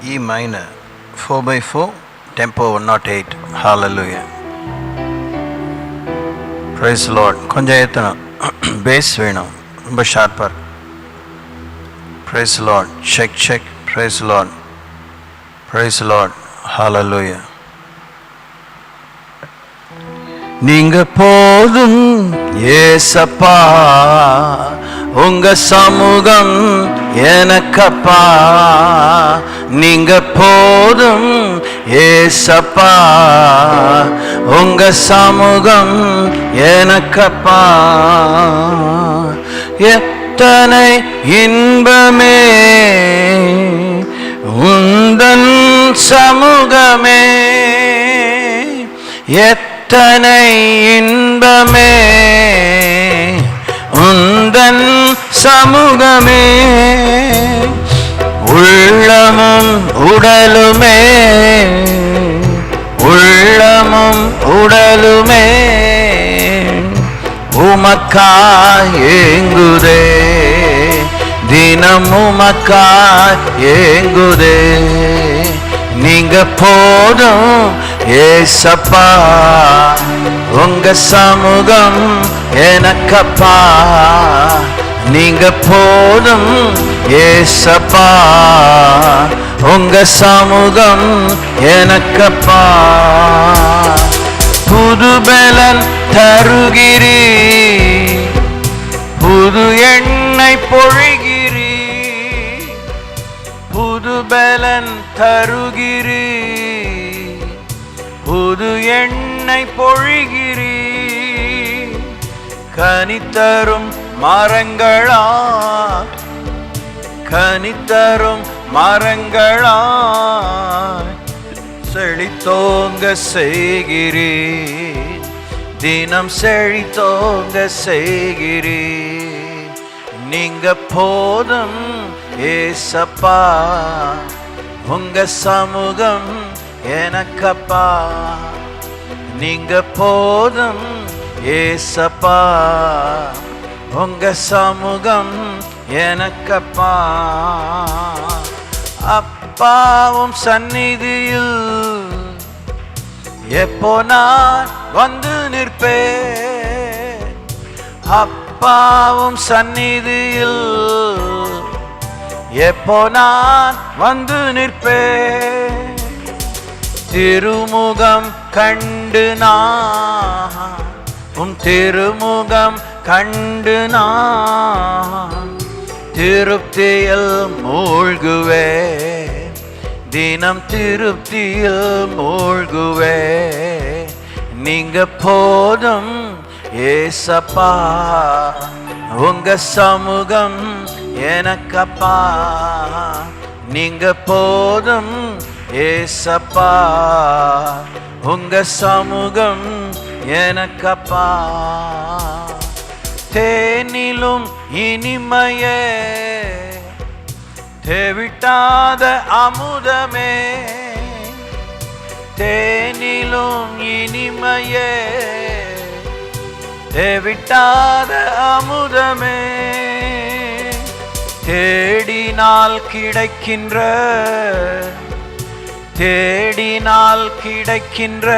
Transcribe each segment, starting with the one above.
E minor, 4/4, tempo 108. Hallelujah. Praise the Lord. கொஞ்சம் ஏற்றணும், base வேணும், ரொம்ப ஷார்ப்பாக. Praise the Lord. Check, check. Praise the Lord. Praise the Lord. Hallelujah. நீங்க போதும் ஏசப்பா, உங்க சமூகம் எனக்கப்பா. நீங்க போதும் ஏசப்பா, உங்க சமூகம் எனக்கப்பா. எத்தனை இன்பமே உந்தன் சமூகமே, எத்தனை இன்பமே உந்தன் சமூகமே. உள்ளமும் உடலுமே, உள்ளமும் உடலுமே உமக்காய் ஏங்குதே, தினம் உமக்காய் ஏங்குதே. நீங்க போதும் ஏசப்பா, உங்க சமூகம் எனக்கப்பா. நீங்க போதும் ஏசப்பா, உங்க சமூகம் எனக்கப்பா. புது பலன் தருகிறீ, புது எண்ணெய் பொழிகிறீ, புது பலன் தருகிறீ, புது எண்ணெய் பொழிகிறீ. கனித்தரும் மரங்களா, கனித்தரும் மரங்களா செழித்தோங்க செய்கிறீ, தினம் செழித்தோங்க செய்கிறீ. நீங்க போதும் ஏசப்பா, உங்க சமூகம் எனக்கப்பா. நீங்க போதும் ஏசப்பா, உங்க சமூகம் எனக்கப்பா. அப்பாவும் சந்நிதியில் எப்போ நான் வந்து நிற்பேன், அப்பாவும் சந்நிதியில் எப்போ நான் வந்து நிற்பேன். திருமுகம் கண்டு நான், உம் திருமுகம் கண்டு நான் திருப்தியில் மூழ்குவே, தினம் திருப்தியில் மூழ்குவே. நீங்க போதும் ஏசப்பா, உங்க சமூகம் எனக்கப்பா. நீங்க போதும் ஏசப்பா, உங்க சமூகம் எனக்கப்பா. தேனிலும் இனிமையே, தேவிட்டாத அமுதமே, தேனிலும் இனிமையே, தேவிட்டாத அமுதமே. தேடினால் கிடைக்கின்ற, தேடினால் கிடைக்கின்ற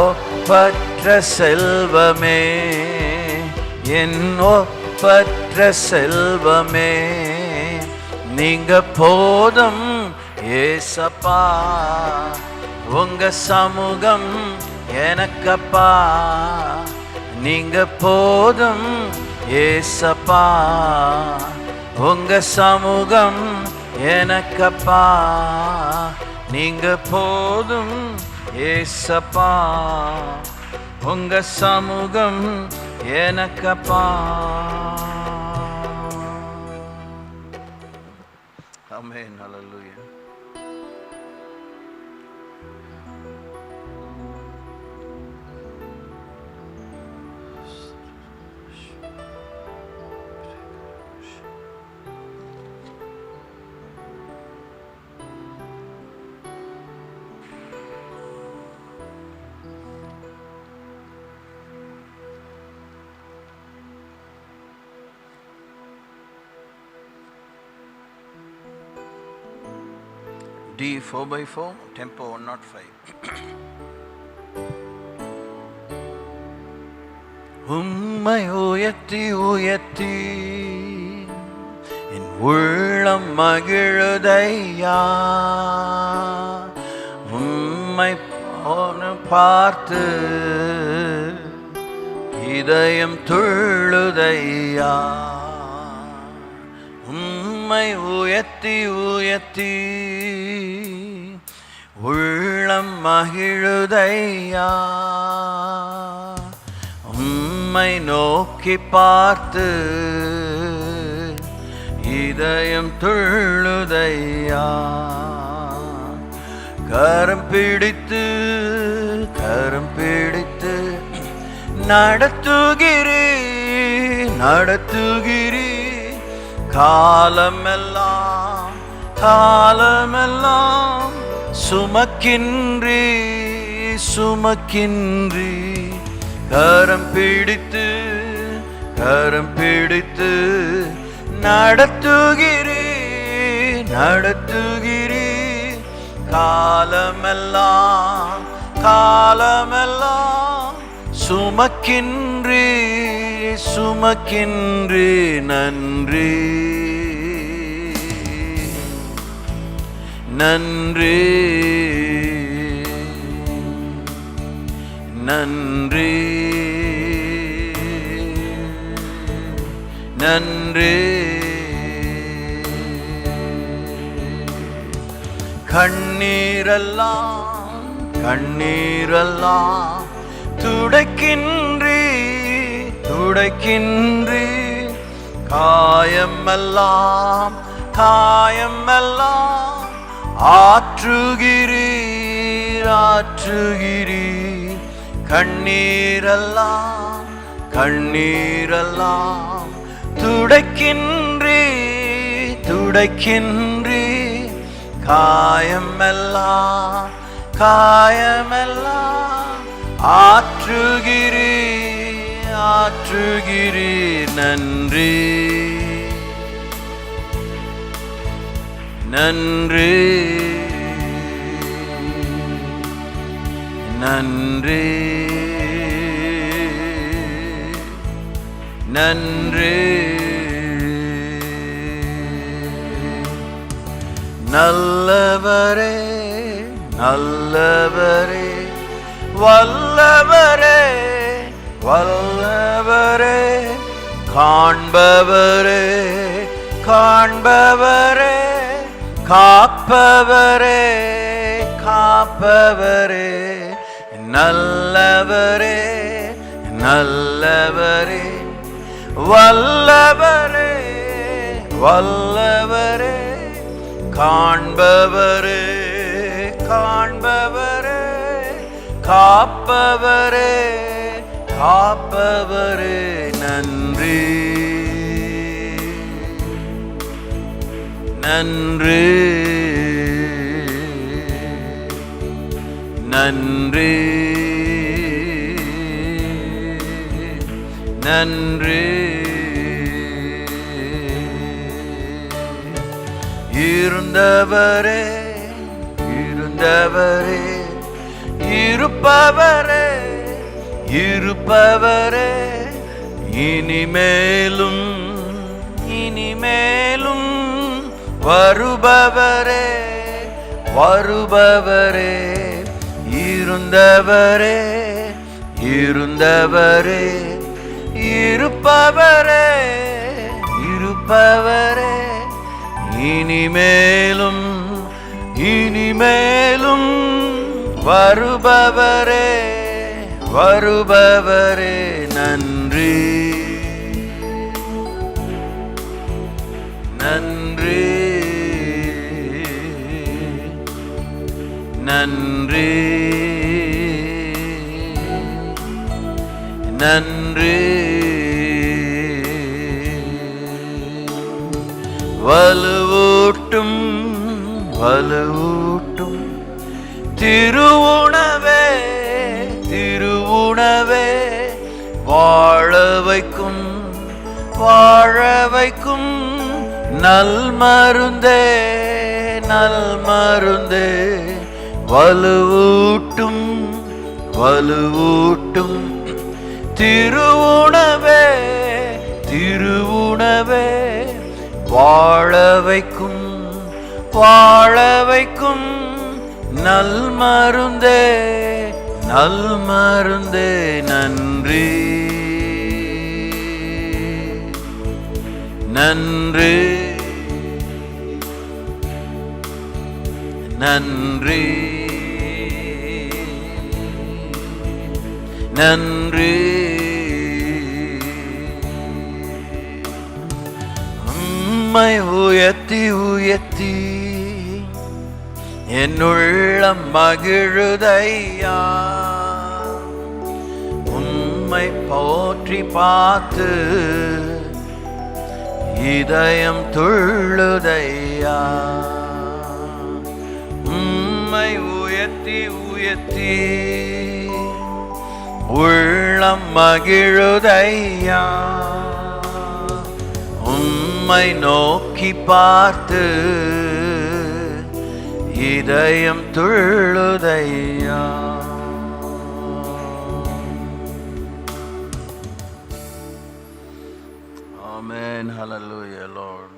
ஒப்பற்ற செல்வமே, என் ஒப்பற்ற செல்வமே. நீங்க போதும் ஏசப்பா, உங்க சமூகம் எனக்கப்பா. நீங்க போதும் ஏசப்பா, உங்க சமூகம் எனக்கப்பா. நீங்க போதும் ஏசப்பா, உங்க சமூகம் எனக்கப்பா. ஆமென். ஹல்லேலூயா. D 4x4, tempo 105. உம்மை உயர்த்தி உயர்த்தி என் உள்ளம் மகிழுதையா, உம்மை பார்த்து இதயம் துள்ளுதையா. உம்மை உயர்த்தி உயர்த்தி உள்ளம் மகிழுதையா, உம்மை நோக்கி பார்த்து இதயம் துள்ளுதையா. கரம் பிடித்து நடத்துகிறீ காலமெல்லாம் சுமக்கின்றி கரம் பிடித்து நடத்துகிறீ காலமெல்லாம் சுமக்கின்றி நன்றி நன்றி நன்றி நன்றி. கண்ணீரெல்லாம் துடைக்கின்றி காயமெல்லாம் ஆற்றுகிறீ. கண்ணீரெல்லாம் துடைக்கின்றி காயமெல்லாம் ஆற்றுகிறீ. நன்றி நன்றி நன்றி நன்றி. நல்லவரே வல்லவரே காண்பவரே காப்பவரே நல்லவரே வல்லவரே காண்பவரே காப்பவரே நன்றி நன்றி நன்றி நன்றி. இருந்தவரே இருப்பவரே இனிமேலும் வருபவரே இருந்தவரே இருப்பவரே இனிமேலும் வருபவரே நன்றி நன்றி நன்றி நன்றி. வலுவூட்டும் திருவுணவே வாழ வைக்கும் நல் மருந்தே நல் மருந்தே, வலுவூட்டும் வலுவூட்டும் திருவுணவே திருவுணவே, வாழ வைக்கும் வாழ வைக்கும் நல் மருந்தே நல் மருந்தே. நன்றி நன்றி நன்றி நன்றி. உம்மை உயர்த்தி உயர்த்தி என் உள்ளம் மகிழுதையா, உம்மை போற்றி பார்த்து இதயம் துள்ளுதையா. உம்மை உயர்த்தி உயர்த்தி உள்ளம் மகிழுதையா, உம்மை நோக்கி பார்த்து இதயம் துள்ளுதையா. Amen. Hallelujah, Lord.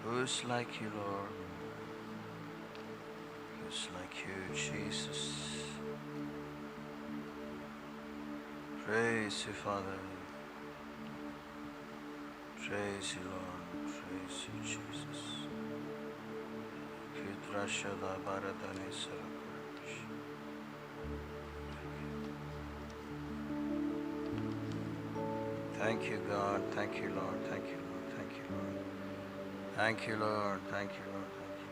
Who's like you, Lord? Who's like you, Jesus? Praise you, Father. Praise you, Lord. Praise you, Jesus. Kitrashada Baradani Sarakush. Thank you, God. Thank you, Lord. Thank you, Lord. Thank you, Lord. Thank you, Lord. Thank you, Lord. Thank you.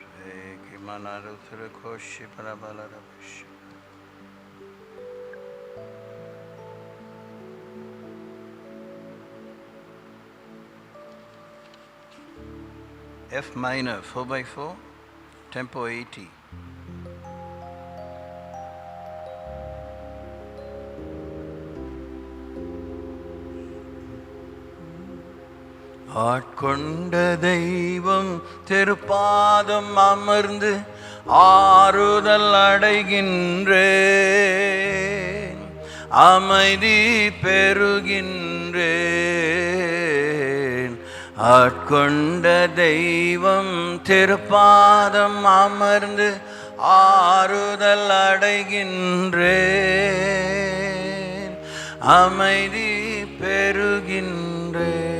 Pray ki manaru thuru koshi parabala rabish. F minor, 4/4, tempo 80. ஆட்கொண்ட தெய்வம் திருப்பாதம் அமர்ந்து ஆறுதல் அடைகின்றேன், அமைதி பெறுகின்றேன். ஆட்கொண்ட தெய்வம் திருப்பாதம் அமர்ந்து ஆறுதல் அடைகின்றேன், அமைதி பெறுகின்றேன்.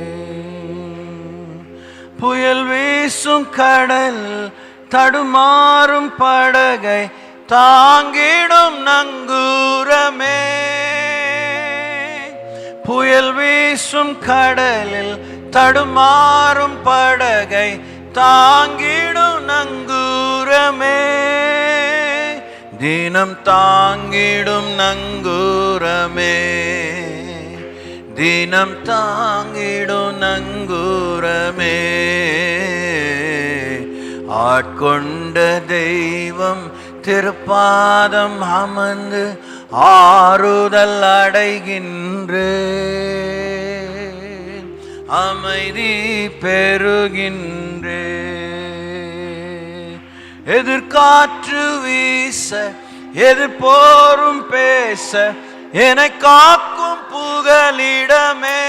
புயல் வீசும் கடல் தடுமாறும் படகை தாங்கிடும் நங்கூரமே, புயல் வீசும் கடலில் தடுமாறும் படகை தாங்கிடும் நங்கூரமே, தினம் தாங்கிடும் நங்கூரமே, தினம் தாங்கிடும் நங்கூரமே. ஆட்கொண்ட தெய்வம் திருப்பாதம் அமர்ந்து ஆறுதல் அடைகின்றேன், அமைதி பெறுகின்றேன். எதிர்காற்று வீச எதிர்போரும் பேச என்னை காக்கும் புகலிடமே,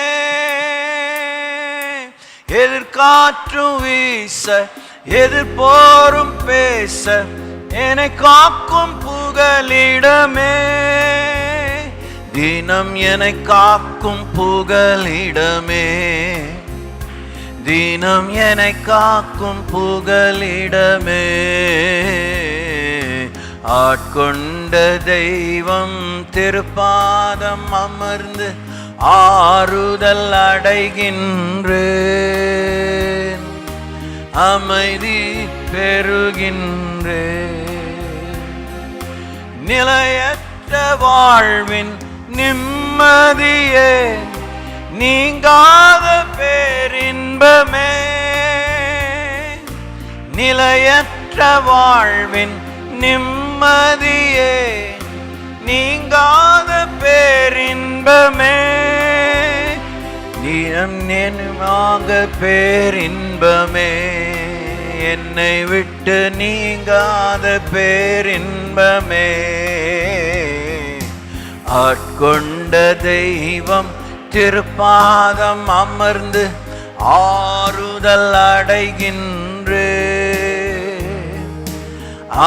எதிர்காற்றும் வீச எதிர்போரும் பேச என்னை காக்கும் புகலிடமே, தினம் என்னை காக்கும் புகலிடமே, தினம் என்னை காக்கும் புகலிடமே. ஆட்கொண்ட தெய்வம் திருப்பாதம் அமர்ந்து ஆறுதல் அடைகின்றேன், அமைதி பெறுகின்றேன். நிலையற்ற வாழ்வின் நிம்மதியே, நீங்காத பேரின்பமே, நிலையற்ற வாழ்வின் நிம்மதியே, நீங்காத பேரின்பமே, நினைவாக பேரின்பமே, என்னை விட்டு நீங்காத பேரின்பமே. ஆட்கொண்ட தெய்வம் திருப்பாதம் அமர்ந்து ஆறுதல் அடைகின்றேன்,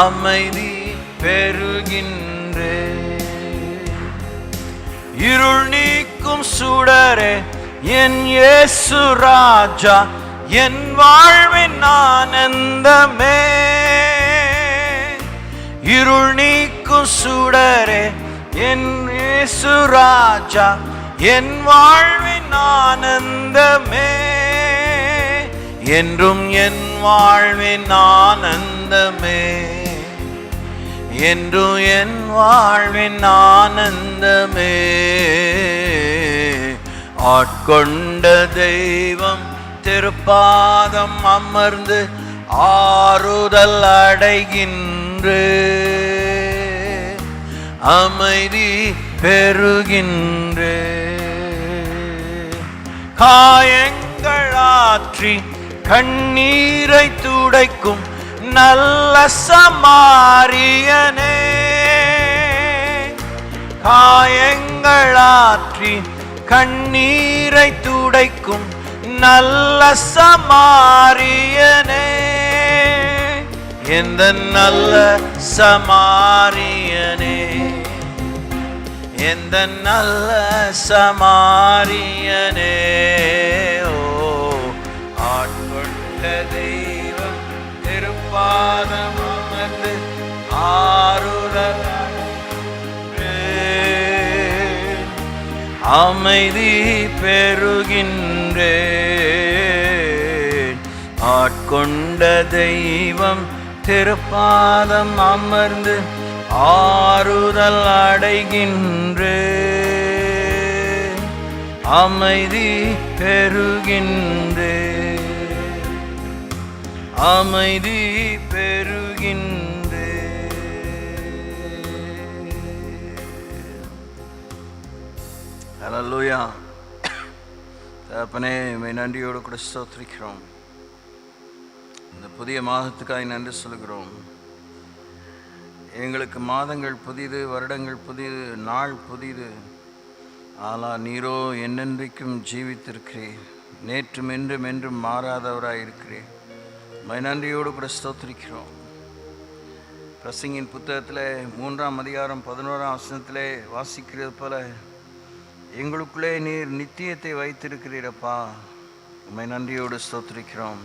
அமைதி பெறுகின்றேன். இருள் நீக்கும் சுடரே என் இயேசு ராஜா, என் வாழ்வின் ஆனந்தமே. இருள் நீக்கும் சுடரே என் இயேசு ராஜா, என் வாழ்வின் ஆனந்தமே, என்றும் என் வாழ்வின் ஆனந்தமே, என்றும் என் வாழ்வின் ஆனந்தமே. ஆட்கொண்ட தெய்வம் திருப்பாதம் அமர்ந்து ஆறுதல் அடைகின்றேன், அமைதி பெறுகின்றேன். காயங்கள் ஆற்றி கண்ணீரை துடைக்கும் நல்ல சமாரியனே, காயங்கள் ஆற்றி கண்ணீரை துடைக்கும் நல்ல சமாரியனே, எந்த நல்ல சமாரியனே, எந்த நல்ல சமாரியனே. ஓ ஆட்கொண்ட தெய்வம் திருப்பாதம் அமர்ந்து ஆறுதல் அமைதி பெறுகின்றேன். ஆட்கொண்ட தெய்வம் திருப்பாதம் அமர்ந்து ஆறுதல் அடைகின்றேன், அமைதி பெறுகின்றேன், அமைதி பெறுகின்றேன். ஹல்லேலூயா. தகப்பனே, உம்மை நன்றியோடு கூட ஸ்தோத்திரிக்கிறோம். இந்த புதிய மாதத்துக்காக நன்றி சொல்கிறோம். எங்களுக்கு மாதங்கள் புதிது, வருடங்கள் புதிது, நாள் புதிது. ஆனால் நீரோ என்னென்றைக்கும் ஜீவித்திருக்கிறீர், நேற்றும் என்றும் என்றும் மாறாதவராய் இருக்கிறீர். உம்மை நன்றியோடு கூட ஸ்தோத்திரிக்கிறோம். பிரசங்கின் புத்தகத்தில் 3ஆம் அதிகாரம் 11ஆம் வசனத்திலே வாசிக்கிறது போல எங்களுக்குள்ளே நீர் நித்தியத்தை வைத்திருக்கிறீரப்பா. உம்மை நன்றியோடு ஸ்தோத்திரிக்கிறோம்.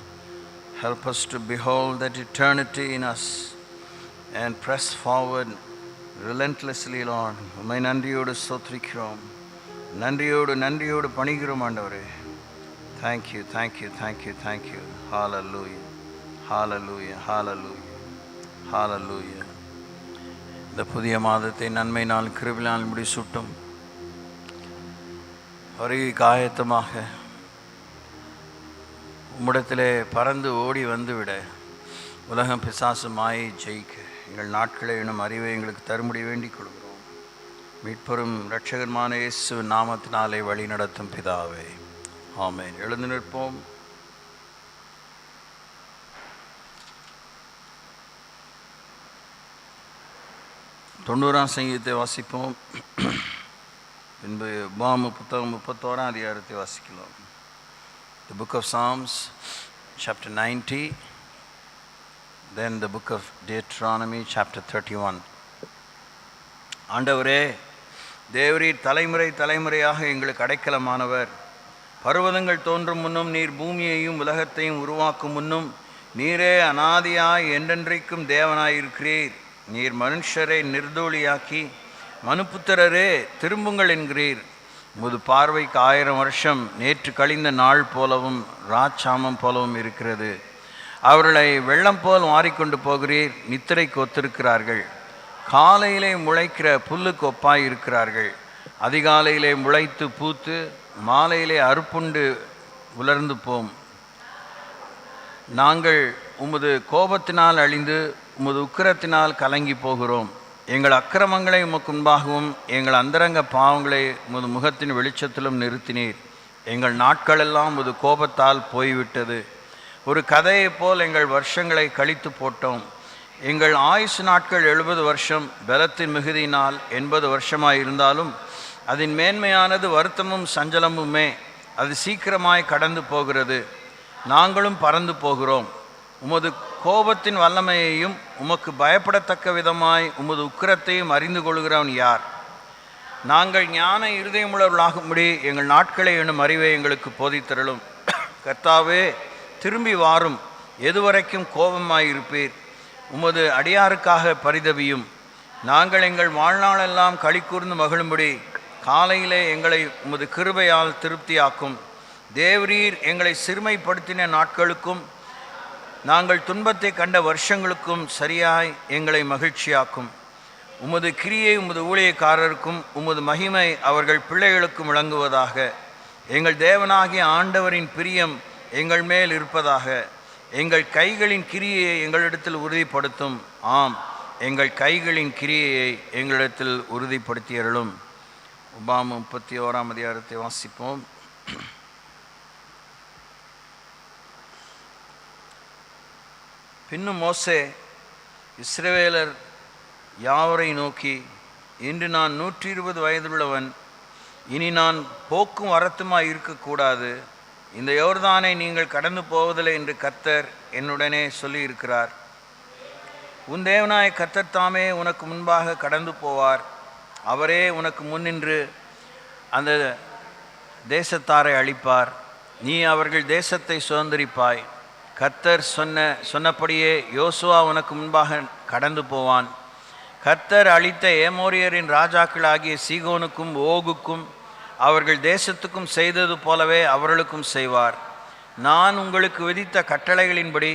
Help us to behold that eternity in us and press forward relentlessly, Lord. உம்மை நன்றியோடு ஸ்தோத்திரிக்கிறோம். நன்றியோடு பணிகிறோம் ஆண்டவரே. Thank you, thank you, thank you, thank you. Hallelujah, hallelujah, hallelujah, hallelujah. இந்த புதிய மாதத்தை நன்மையினால் கிருபையினால் முடிசூட்டும் வருகைக்கு ஆயத்தமாக உம்மிடத்திலே பறந்து ஓடி வந்துவிட, உலகம் பிசாசு மாயை ஜெயிக்க எங்கள் நாட்களை எனும் அறிவை எங்களுக்கு தரும்படி வேண்டிக் கொள்கிறோம். மீட்பெரும் இரட்சகருமான இயேசுவின் நாமத்தினாலே வழி நடத்தும் பிதாவே, ஆமென். எழுந்து நிற்போம். தொண்ணூறாம் சங்கீதத்தை வாசிப்போம். பின்பு உபாகம புத்தகம் 31ஆம் அதிகாரத்தை வாசிக்கலாம். The book of Psalms, chapter 90, Then the book of Deuteronomy chapter 31. ஆண்டவரே, தேவரீர் தலைமுறை தலைமுறையாக எங்களுக்கு அடைக்கலமானவர். பர்வதங்கள் தோன்றும் முன்னும் நீர் பூமியையும் உலகத்தையும் உருவாக்கும் முன்னும் நீரே அனாதியாய் என்றென்றைக்கும் தேவனாயிருக்கிறீர். நீர் மனுஷரை நிர்தோழியாக்கி மனுப்புத்திரரே திரும்புங்கள் என்கிறீர். உமது பார்வைக்கு 1000 வருஷம் நேற்று கழிந்த நாள் போலவும் ராச்சாமம் போலவும் இருக்கிறது. அவர்களை வெள்ளம் போல் மாறிக்கொண்டு போகிறீர். நித்திரைக்கு ஒத்திருக்கிறார்கள். காலையிலே முளைக்கிற புல்லுக்கு ஒப்பாய் இருக்கிறார்கள். அதிகாலையிலே முளைத்து பூத்து மாலையிலே அறுப்புண்டு உலர்ந்து போம். நாங்கள் உமது கோபத்தினால் அழிந்து உமது உக்கிரத்தினால் கலங்கி போகிறோம். எங்கள் அக்கிரமங்களை உமக்கு முன்பாகவும் எங்கள் அந்தரங்க பாவங்களை உமது முகத்தின் வெளிச்சத்திலும் நிறுத்தினீர். எங்கள் நாட்களெல்லாம் உமது கோபத்தால் போய்விட்டது. ஒரு கதையைப் போல் எங்கள் வருஷங்களை கழித்து போட்டோம். எங்கள் ஆயுசு நாட்கள் 70 வருஷம், பலத்தின் மிகுதியினால் 80 வருஷமாய் இருந்தாலும் அதன் மேன்மையானது வருத்தமும் சஞ்சலமுமே. அது சீக்கிரமாய் கடந்து போகிறது. நாங்களும் பறந்து போகிறோம். உமது கோபத்தின் வல்லமையையும் உமக்கு பயப்படத்தக்க விதமாய் உமது உக்கிரத்தையும் அறிந்து கொள்கிறவன் யார்? நாங்கள் ஞான இருதயமுள்ளவர்களாகும்படி எங்கள் நாட்களை எண்ணும் அறிவை எங்களுக்கு போதித்தருளும். கர்த்தாவே, திரும்பி வாரும். எதுவரைக்கும் கோபமாயிருப்பீர்? உமது அடியாருக்காக பரிதவியும். நாங்கள் எங்கள் வாழ்நாளெல்லாம் களி கூர்ந்து மகிழும்படி காலையிலே எங்களை உமது கிருபையால் திருப்தியாக்கும். தேவரீர் எங்களை சிறுமைப்படுத்தின நாட்களுக்கும் நாங்கள் துன்பத்தை கண்ட வருஷங்களுக்கும் சரியாய் எங்களை மகிழ்ச்சியாக்கும். உமது கிரியை உமது ஊழியக்காரருக்கும் உமது மகிமை அவர்கள் பிள்ளைகளுக்கும் விளங்குவதாக. எங்கள் தேவனாகிய ஆண்டவரின் பிரியம் எங்கள் மேல் இருப்பதாக. எங்கள் கைகளின் கிரியையை எங்களிடத்தில் உறுதிப்படுத்தும். ஆம், எங்கள் கைகளின் கிரியையை எங்களிடத்தில் உறுதிப்படுத்தியருளும். உபாகமம் 31ஆம் அதிகாரத்தை வாசிப்போம். பின்னும் மோசே இஸ்ரவேலர் யாவரை நோக்கி, இன்று நான் 120 வயதுள்ளவன். இனி நான் போக்கும் வரத்துமாய் இருக்கக்கூடாது. இந்த யோர்தானை நீங்கள் கடந்து போவதில்லை என்று கர்த்தர் என்னுடனே சொல்லியிருக்கிறார். உன் தேவனாய கர்த்தர் தாமே உனக்கு முன்பாக கடந்து போவார். அவரே உனக்கு முன்னின்று அந்த தேசத்தாரை அழிப்பார். நீ அவர்கள் தேசத்தை சுதந்திரிப்பாய். கர்த்தர் சொன்னபடியே யோசுவா உனக்கு முன்பாக கடந்து போவான். கர்த்தர் அழித்த ஏமோரியரின் ராஜாக்களாகிய சீகோனுக்கும் ஓகுக்கும் அவர்கள் தேசத்துக்கும் செய்தது போலவே அவர்களுக்கும் செய்வார். நான் உங்களுக்கு விதித்த கட்டளைகளின்படி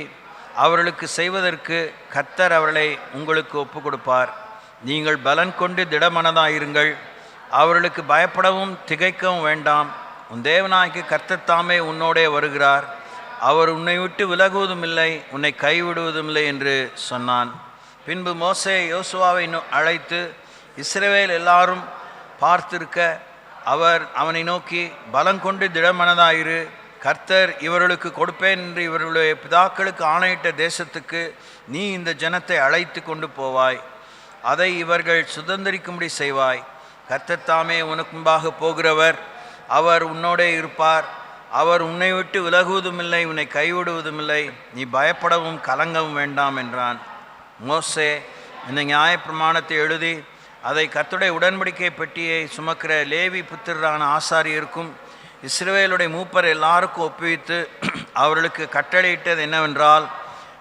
அவர்களுக்கு செய்வதற்கு கர்த்தர் அவர்களை உங்களுக்கு ஒப்பு கொடுப்பார். நீங்கள் பலன் கொண்டு திடமனதாயிருங்கள். அவர்களுக்கு பயப்படவும் திகைக்கவும் வேண்டாம். உன் தேவனாகிய கர்த்தர் தாமே உன்னோடே வருகிறார். அவர் உன்னை விட்டு விலகுவதும் இல்லை, உன்னை கைவிடுவதும் இல்லை என்று சொன்னான். பின்பு மோசே யோசுவாவை அழைத்து இஸ்ரவேல் எல்லாரும் பார்த்திருக்க அவனை நோக்கி, பலங்கொண்டு திடமனதாயிரு. கர்த்தர் இவர்களுக்கு கொடுப்பேன் என்று இவர்களுடைய பிதாக்களுக்கு ஆணையிட்ட தேசத்துக்கு நீ இந்த ஜனத்தை அழைத்து கொண்டு போவாய். அதை இவர்கள் சுதந்திரிக்கும்படி செய்வாய். கர்த்தர் தாமே உனக்கு முன்பாக போகிறவர். அவர் உன்னோடே இருப்பார். அவர் உன்னை விட்டு விலகுவதும் இல்லை, உன்னை கைவிடுவதும் இல்லை. நீ பயப்படவும் கலங்கவும் வேண்டாம் என்றான். மோசே இந்த நியாயப்பிரமாணத்தை எழுதி அதை கர்த்தருடைய உடன்படிக்கை பெட்டியை சுமக்கிற லேவி புத்திரரான ஆசாரியருக்கும் இஸ்ரவேலுடைய மூப்பர் எல்லாருக்கும் ஒப்புவித்து அவர்களுக்கு கட்டளையிட்டது என்னவென்றால்,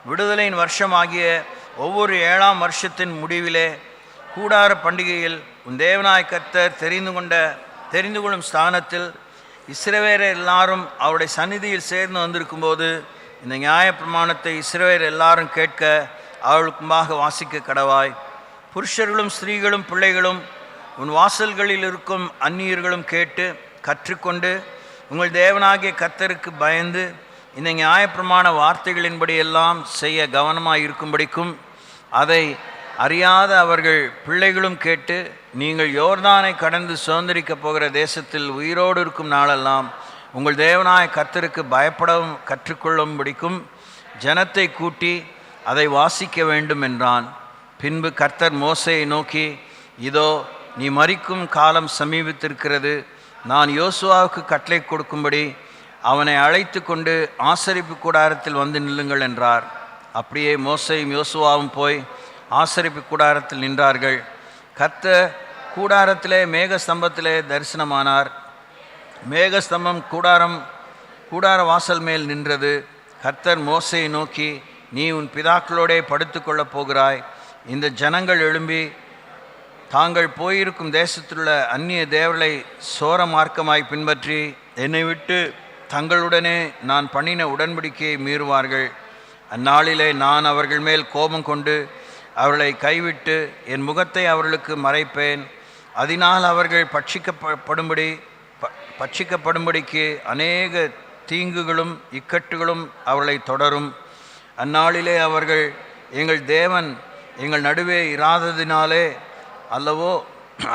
விடுதலையின் வருஷமாகிய ஒவ்வொரு 7ஆம் வருஷத்தின் முடிவிலே கூடார பண்டிகையில் உன் தேவனாய் கர்த்தர் தெரிந்து கொள்ளும் ஸ்தானத்தில் இஸ்ரவேலர் எல்லாரும் அவருடைய சந்நிதியில் சேர்ந்து வந்திருக்கும்போது இந்த நியாயப்பிரமாணத்தை இஸ்ரவேலர் எல்லாரும் கேட்க அவர்களுக்குமாக வாசிக்க கடவாய். புருஷர்களும் ஸ்திரீகளும் பிள்ளைகளும் உன் வாசல்களில் இருக்கும் அந்நியர்களும் கேட்டு கற்றுக்கொண்டு உங்கள் தேவனாகிய கர்த்தருக்கு பயந்து இந்த நியாயப்பிரமாண வார்த்தைகளின்படி எல்லாம் செய்ய கவனமாக இருக்கும்படிக்கும் அதை அறியாத அவர்கள் பிள்ளைகளும் கேட்டு நீங்கள் யோர்தானை கடந்து சுதந்திரிக்கப் போகிற தேசத்தில் உயிரோடு இருக்கும் நாளெல்லாம் உங்கள் தேவனாய கர்த்தருக்கு பயப்படவும் கற்றுக்கொள்ளும்படிக்கும் ஜனத்தை கூட்டி அதை வாசிக்க வேண்டும் என்றான். பின்பு கர்த்தர் மோசேயை நோக்கி, இதோ நீ மரிக்கும் காலம் சமீபித்திருக்கிறது. நான் யோசுவாவுக்கு கட்டளை கொடுக்கும்படி அவனை அழைத்து கொண்டு ஆசரிப்பு கூடாரத்தில் வந்து நில்லுங்கள் என்றார். அப்படியே மோசேயும் யோசுவாவும் போய் ஆசரிப்பு கூடாரத்தில் நின்றார்கள். கர்த்தர் கூடாரத்திலே மேக ஸ்தம்பத்திலே தரிசனமானார். மேகஸ்தம்பம் கூடார வாசல் மேல் நின்றது. கர்த்தர் மோசேயை நோக்கி, நீ உன் பிதாக்களோடே படுத்துக்கொள்ளப் போகிறாய். இந்த ஜனங்கள் எழும்பி தாங்கள் போயிருக்கும் தேசத்திலுள்ள அந்நிய தேவர்களை சோர மார்க்கமாய் பின்பற்றி என்னை விட்டு தங்களுடனே நான் பண்ணின உடன்படிக்கையை மீறுவார்கள். அந்நாளிலே நான் அவர்கள் மேல் கோபம் கொண்டு அவர்களை கைவிட்டு என் முகத்தை அவர்களுக்கு மறைப்பேன். அதனால் அவர்கள் பட்சிக்கப்படும்படிக்கு அநேக தீங்குகளும் இக்கட்டுகளும் அவர்களை தொடரும். அந்நாளிலே அவர்கள், எங்கள் தேவன் எங்கள் நடுவே இராததினாலே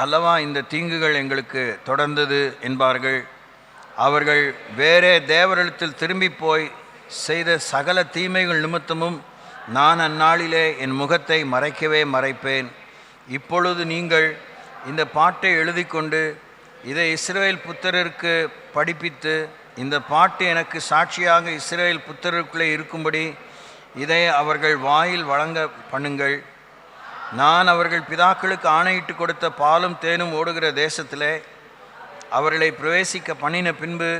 அல்லவா இந்த தீங்குகள் எங்களுக்கு தொடர்ந்தது என்பார்கள். அவர்கள் வேறே தேவரிடத்தில் திரும்பி போய் செய்த சகல தீமைகள் நிமித்தமும் நான் அந்நாளிலே என் முகத்தை மறைக்கவே மறைப்பேன். இப்பொழுது நீங்கள் இந்த பாட்டை எழுதி கொண்டு இதை இஸ்ரவேல் புத்திரருக்கு படிப்பித்து, இந்த பாட்டு எனக்கு சாட்சியாக இஸ்ரவேல் புத்திரருக்குள்ளே இருக்கும்படி இதை அவர்கள் வாயில் வழங்க பண்ணுங்கள். நான் அவர்கள் பிதாக்களுக்கு ஆணையிட்டு கொடுத்த பாலும் தேனும் ஓடுகிற தேசத்திலே அவர்களை பிரவேசிக்க பண்ணின பின்பு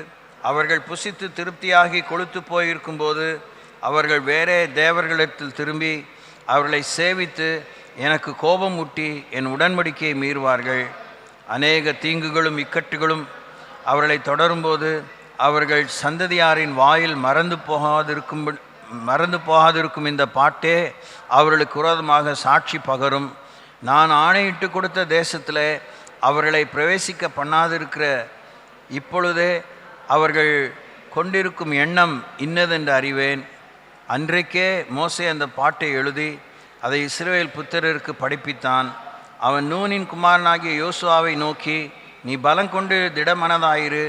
அவர்கள் புசித்து திருப்தியாகி கொழுத்து போயிருக்கும்போது அவர்கள் வேறே தேவர்களிடத்தில் திரும்பி அவர்களை சேவித்து எனக்கு கோபம் ஊட்டி என் உடன்படிக்கையை மீறுவார்கள். அநேக தீங்குகளும் இக்கட்டுகளும் அவர்களை தொடரும்போது அவர்கள் சந்ததியாரின் வாயில் மறந்து போகாதிருக்கும் இந்த பாட்டே அவர்களுக்கு விரோதமாக சாட்சி பகரும். நான் ஆணையிட்டு கொடுத்த தேசத்தில் அவர்களை பிரவேசிக்க பண்ணாதிருக்கிற இப்பொழுதே அவர்கள் கொண்டிருக்கும் எண்ணம் இன்னதென்று அறிவேன். அன்றைக்கே மோசே அந்த பாட்டை எழுதி அதை இஸ்ரவேல் புத்திரருக்கு படிப்பித்தான். அவன் நூனின் குமாரனாகிய யோசுவாவை நோக்கி, நீ பலங்கொண்டு திடமனதாயிரு.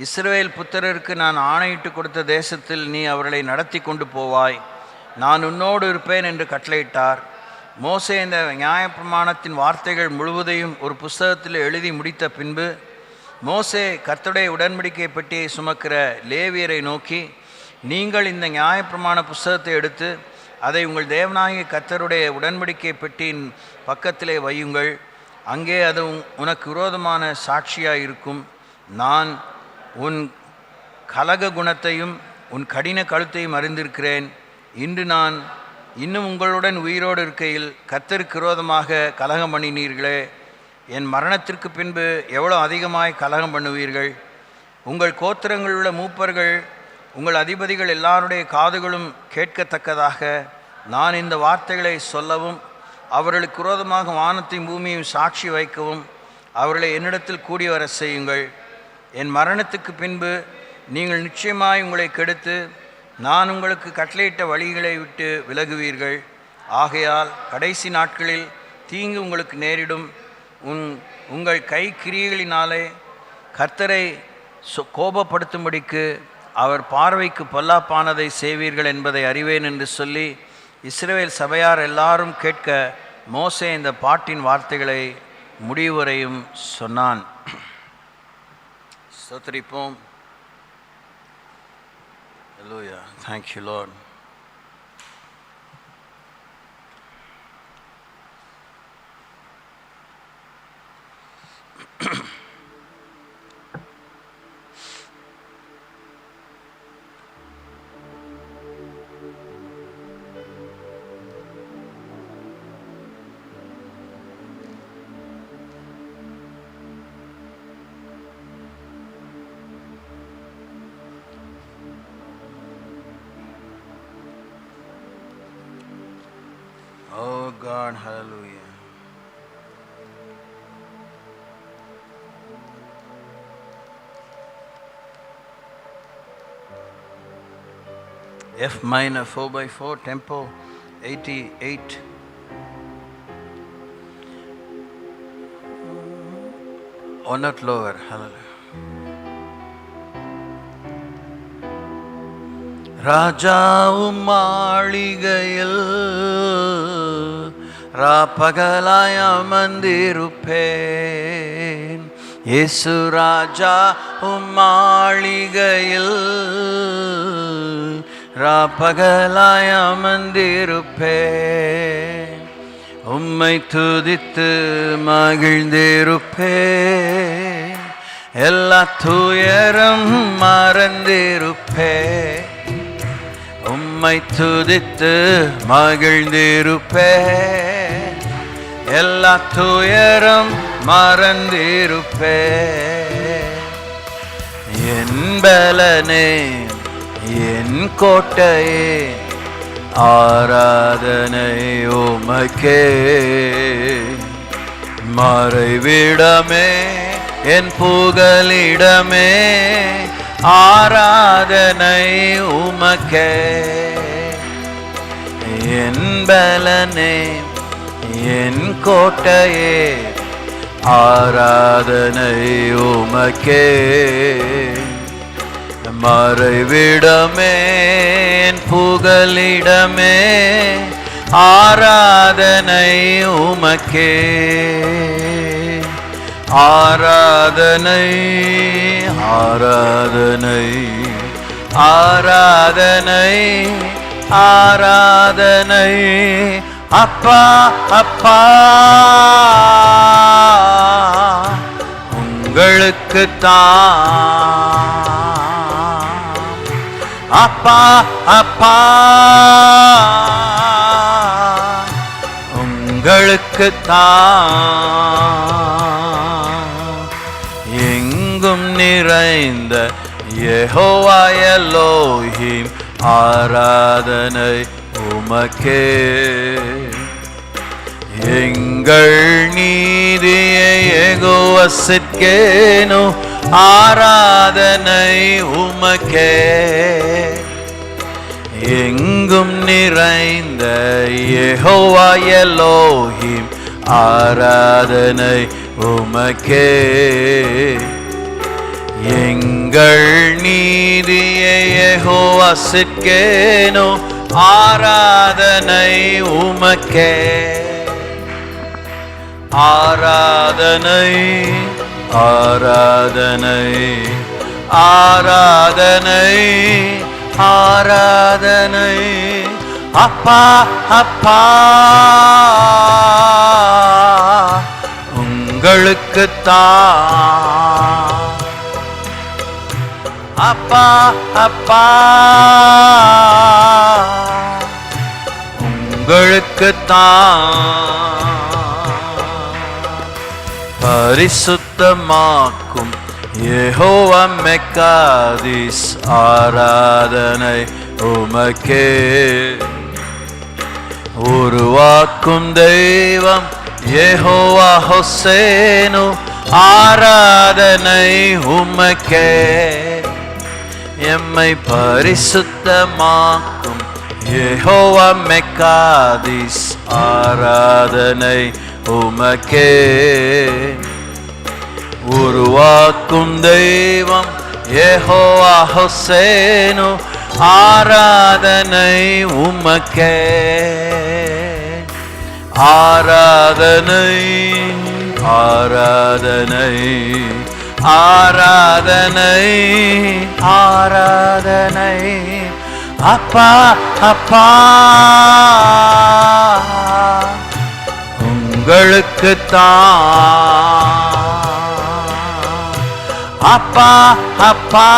இஸ்ரவேல் புத்திரருக்கு நான் ஆணையிட்டு கொடுத்த தேசத்தில் நீ அவர்களை நடத்தி கொண்டு போவாய். நான் உன்னோடு இருப்பேன் என்று கட்டளையிட்டார். மோசே இந்த நியாயப்பிரமாணத்தின் வார்த்தைகள் முழுவதையும் ஒரு புஸ்தகத்தில் எழுதி முடித்த பின்பு மோசே கர்த்தருடைய உடன்படிக்கை பெட்டியை சுமக்கிற லேவியரை நோக்கி, நீங்கள் இந்த நியாயப்பிரமாண புஸ்தகத்தை எடுத்து அதை உங்கள் தேவனாகிய கர்த்தருடைய உடன்படிக்கை பெட்டியின் பக்கத்திலே வையுங்கள். அங்கே அது உனக்கு விரோதமான சாட்சியாக இருக்கும். நான் உன் கலக குணத்தையும் உன் கடின கழுத்தையும் அறிந்திருக்கிறேன். இன்று நான் இன்னும் உங்களுடன் உயிரோடு இருக்கையில் கர்த்தருக்கு விரோதமாக கலகம் பண்ணினீர்களே, என் மரணத்திற்கு பின்பு எவ்வளோ அதிகமாய் கலகம் பண்ணுவீர்கள். உங்கள் கோத்திரங்களில் உள்ள மூப்பர்கள் உங்கள் அதிபதிகள் எல்லாருடைய காதுகளும் கேட்கத்தக்கதாக நான் இந்த வார்த்தைகளை சொல்லவும் அவர்களுக்கு விரோதமாக வானத்தையும் பூமியையும் சாட்சி வைக்கவும் அவர்களை என்னிடத்தில் கூடி வர செய்யுங்கள். என் மரணத்துக்கு பின்பு நீங்கள் நிச்சயமாய் உங்களை கெடுத்து நான் உங்களுக்கு கட்டளையிட்ட வழிகளை விட்டு விலகுவீர்கள். ஆகையால் கடைசி நாட்களில் தீங்கு உங்களுக்கு நேரிடும். உங்கள் கை கிரியைகளினாலே கர்த்தரை கோபப்படுத்தும்படிக்கு அவர் பார்வைக்கு பொல்லாப்பானதை செய்வீர்கள் என்பதை அறிவேன் என்று சொல்லி இஸ்ரவேல் சபையார் எல்லாரும் கேட்க மோசே இந்த பாட்டின் வார்த்தைகளை முடிவுவரையும் சொன்னான். ஸ்தோத்திரிப்போம். Hallelujah. Thank you, Lord. Oh God, hallelujah. F minor 4/4 tempo 88. One note lower, hallelujah. ராஜாவும் மாளிகையில் ராப்பகலாய் அமர்ந்திருப்பேன். இயேசு ராஜாவும் மாளிகையில் ராப்பகலாய் அமர்ந்திருப்பே, உம்மை துதித்து மகிழ்ந்திருப்பே, எல்லா துயரம் மறந்திருப்பே, உம்மை துதித்து மகிழ்ந்திருப்பே, எல்லா துயரம் மறந்திருப்பே. என் பலனே என் கோட்டையே, ஆராதனை உமக்கே, மறைவிடமே என் புகலிடமே, ஆராதனை உமக்கே. என் பலனே என் கோட்டையே, ஆராதனை உமக்கே, மறைவிடமே என் புகலிடமே, ஆராதனை உமக்கே. ஆராதனை ஆராதனை ஆராதனை ஆராதனை அப்பா அப்பா, உங்களுக்குத்தான். அப்பா அப்பா, உங்களுக்குத்தான். எங்கும் நிறைந்த யெகோவா எலோஹிம், ஆராதனை உமக்கே. எங்கள் நீதியை யெகோவாவுக்கேனோ, ஆராதனை உமக்கே. எங்கும் நிறைந்த யெகோவா எலோஹிம், ஆராதனை உமக்கே. எங்கள் நீதியை யெகோவாவுக்கேனோ, ஆராதனை உமக்கே. ஆராதனை ஆராதனை ஆராதனை ஆராதனை அப்பா அப்பா, உங்களுக்குத்தான். அப்பா அப்பா, உங்களுக்குத்தான். பரிசுத்தமாக்கும் யெகோவா மெக்காதிஸ், ஆராதனை உமக்கே. உருவாக்கும் தெய்வம் யெகோவா ஹொசேனு, ஆராதனை உமக்கே. எம்மை பரிசுத்தமாக்கும் யெகோவா மெக்காதிஸ், ஆராதனை உமக்கே. உருவாக்கும் தெய்வம் யெகோவா ஹொசேனு, ஆராதனை உமக்கே. ஆராதனை ஆராதனை ஆராதனை ஆராதனை அப்பா அப்பா, உங்களுக்குத்தான். அப்பா அப்பா,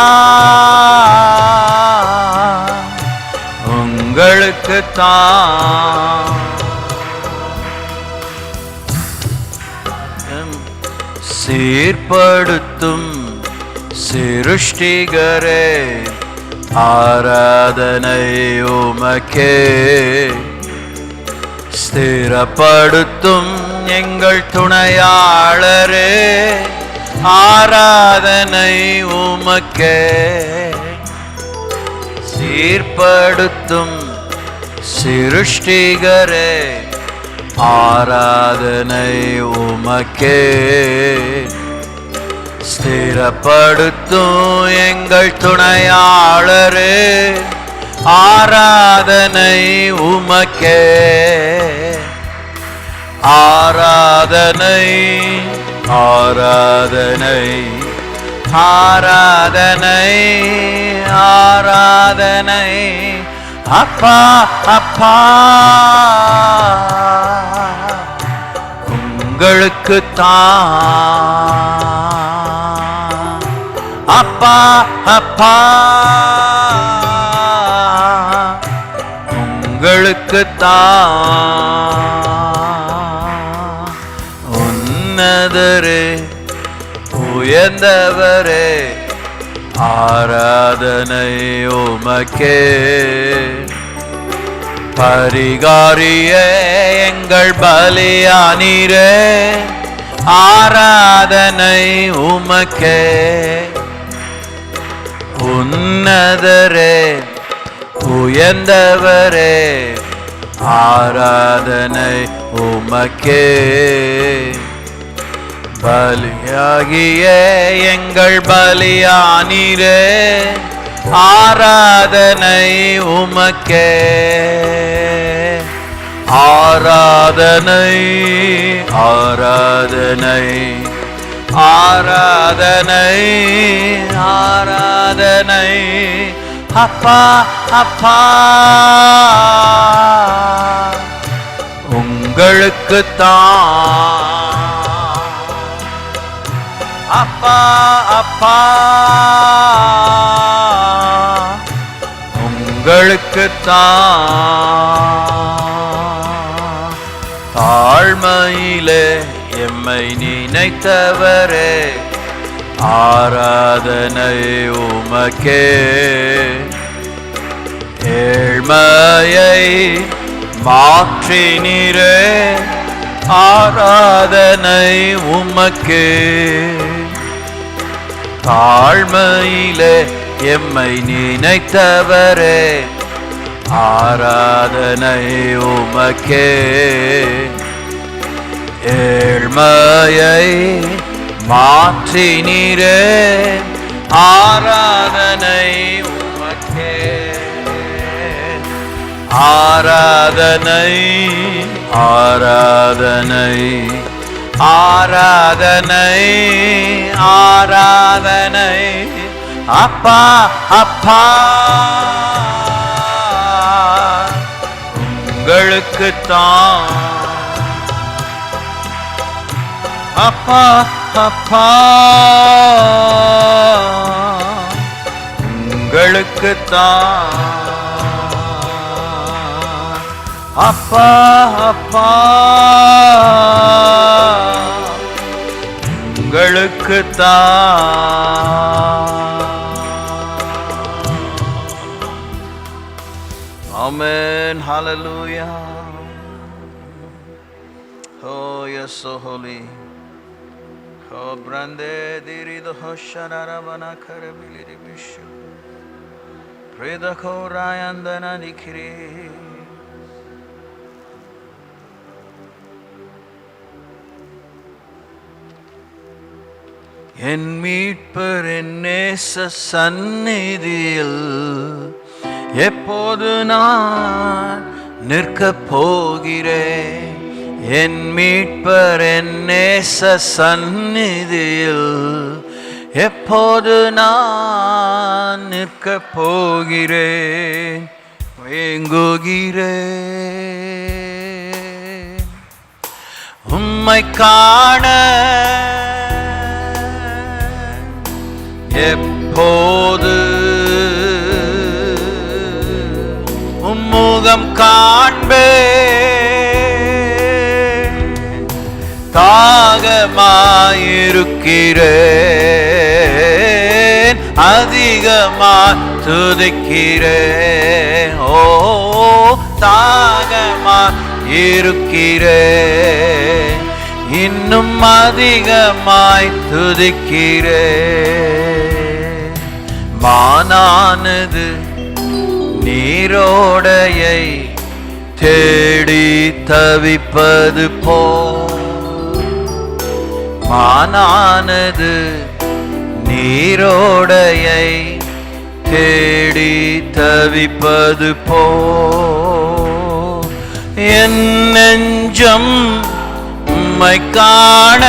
உங்களுக்குத்தான். சீர்படுத்தும் சிருஷ்டிகரே, ஆராதனை உமக்கே. ஸ்திரப்படுத்தும் எங்கள் துணையாளரே, ஆராதனை உமக்கே. சீர்படுத்தும் சிருஷ்டிகரே, ஆராதனை உமக்கே. ஸ்திரப்படுத்தும் எங்கள் துணையாளரே, ஆராதனை உமக்கே. ஆராதனை ஆராதனை ஆராதனை ஆராதனை அப்பா அப்பா உங்களுக்குத்தான். அப்பா அப்பா உங்களுக்குத்தான். உன்னதரே உயர்ந்தவரே ஆராதனை உமக்கே. பரிகாரியே எங்கள் பலியானீரே ஆராதனை உமக்கே. உன்னதரே உயர்ந்தவரே ஆராதனை உமக்கே. பலியாகிய எங்கள் பலியானீரே ஆராதனை உமக்கே. ஆராதனை ஆராதனை ஆராதனை ஆராதனை அப்பா அப்பா உங்களுக்குத்தான். அப்பா அப்பா உங்களுக்குத்தான். தாழ்மையிலே எம்மை நினைத்தவரே ஆராதனை உமக்கே. ஏழ்மையை மாற்றினீரே ஆராதனை உமக்கே. தாழ்மையிலே எம்மை நினைத்தவரே ஆராதனை உமக்கே. ஏழ்மையை மாற்றினீரே ஆராதனை உமக்கே. ஆராதனை ஆராதனை ஆராதனை ஆராதனை அப்பா அப்பா உங்களுக்குத்தான். அப்பா அப்பா உங்களுக்குத்தான். அப்பா அப்பா உங்களுக்குத்தான். Amen. Hallelujah. Oh, you're so holy. Oh, brande dirido hosharara bana karabili bishu. Preda korayandana dikri. என் மீட்பர் என் நேச சந்நிதியில் எப்போது நான் நிற்கப் போகிறேன். என் மீட்பர் என் நேச சந்நிதியில் எப்போது நான் நிற்கப் போகிறேன். ஏங்குகிறேன் உம்மை காண எப்போது உம்முகம் காண்பேன். தாகமாயிருக்கிறேன் அதிகமாய் துதிக்கிறேன். ஓ தாகமாயிருக்கிறேன் இன்னும் அதிகமாய் துதிக்கிறேன். மானானது நீரோடையை தேடி தவிப்பது போல். மானானது நீரோடையை தேடி தவிப்பது போல். என் நெஞ்சம் உம்மை காண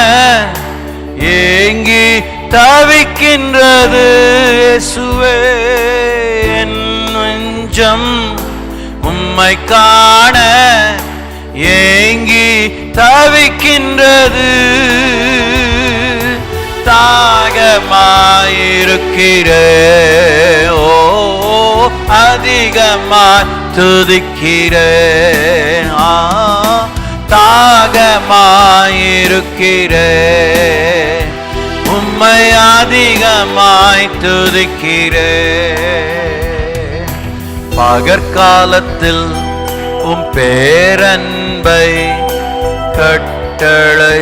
ஏங்கி தவிக்கின்றது இயேசுவே. என் நெஞ்சம் உம்மை காண ஏங்கி தவிக்கின்றது. தாகமாயிருக்கிறே, ஓ அதிகமாய் துதிக்கிறேன். தாகமாயிருக்கிறேன், உம்மை அதிகமாய் துதிக்கிறேன். பகற்காலத்தில் உம் பேரன்பை கட்டளை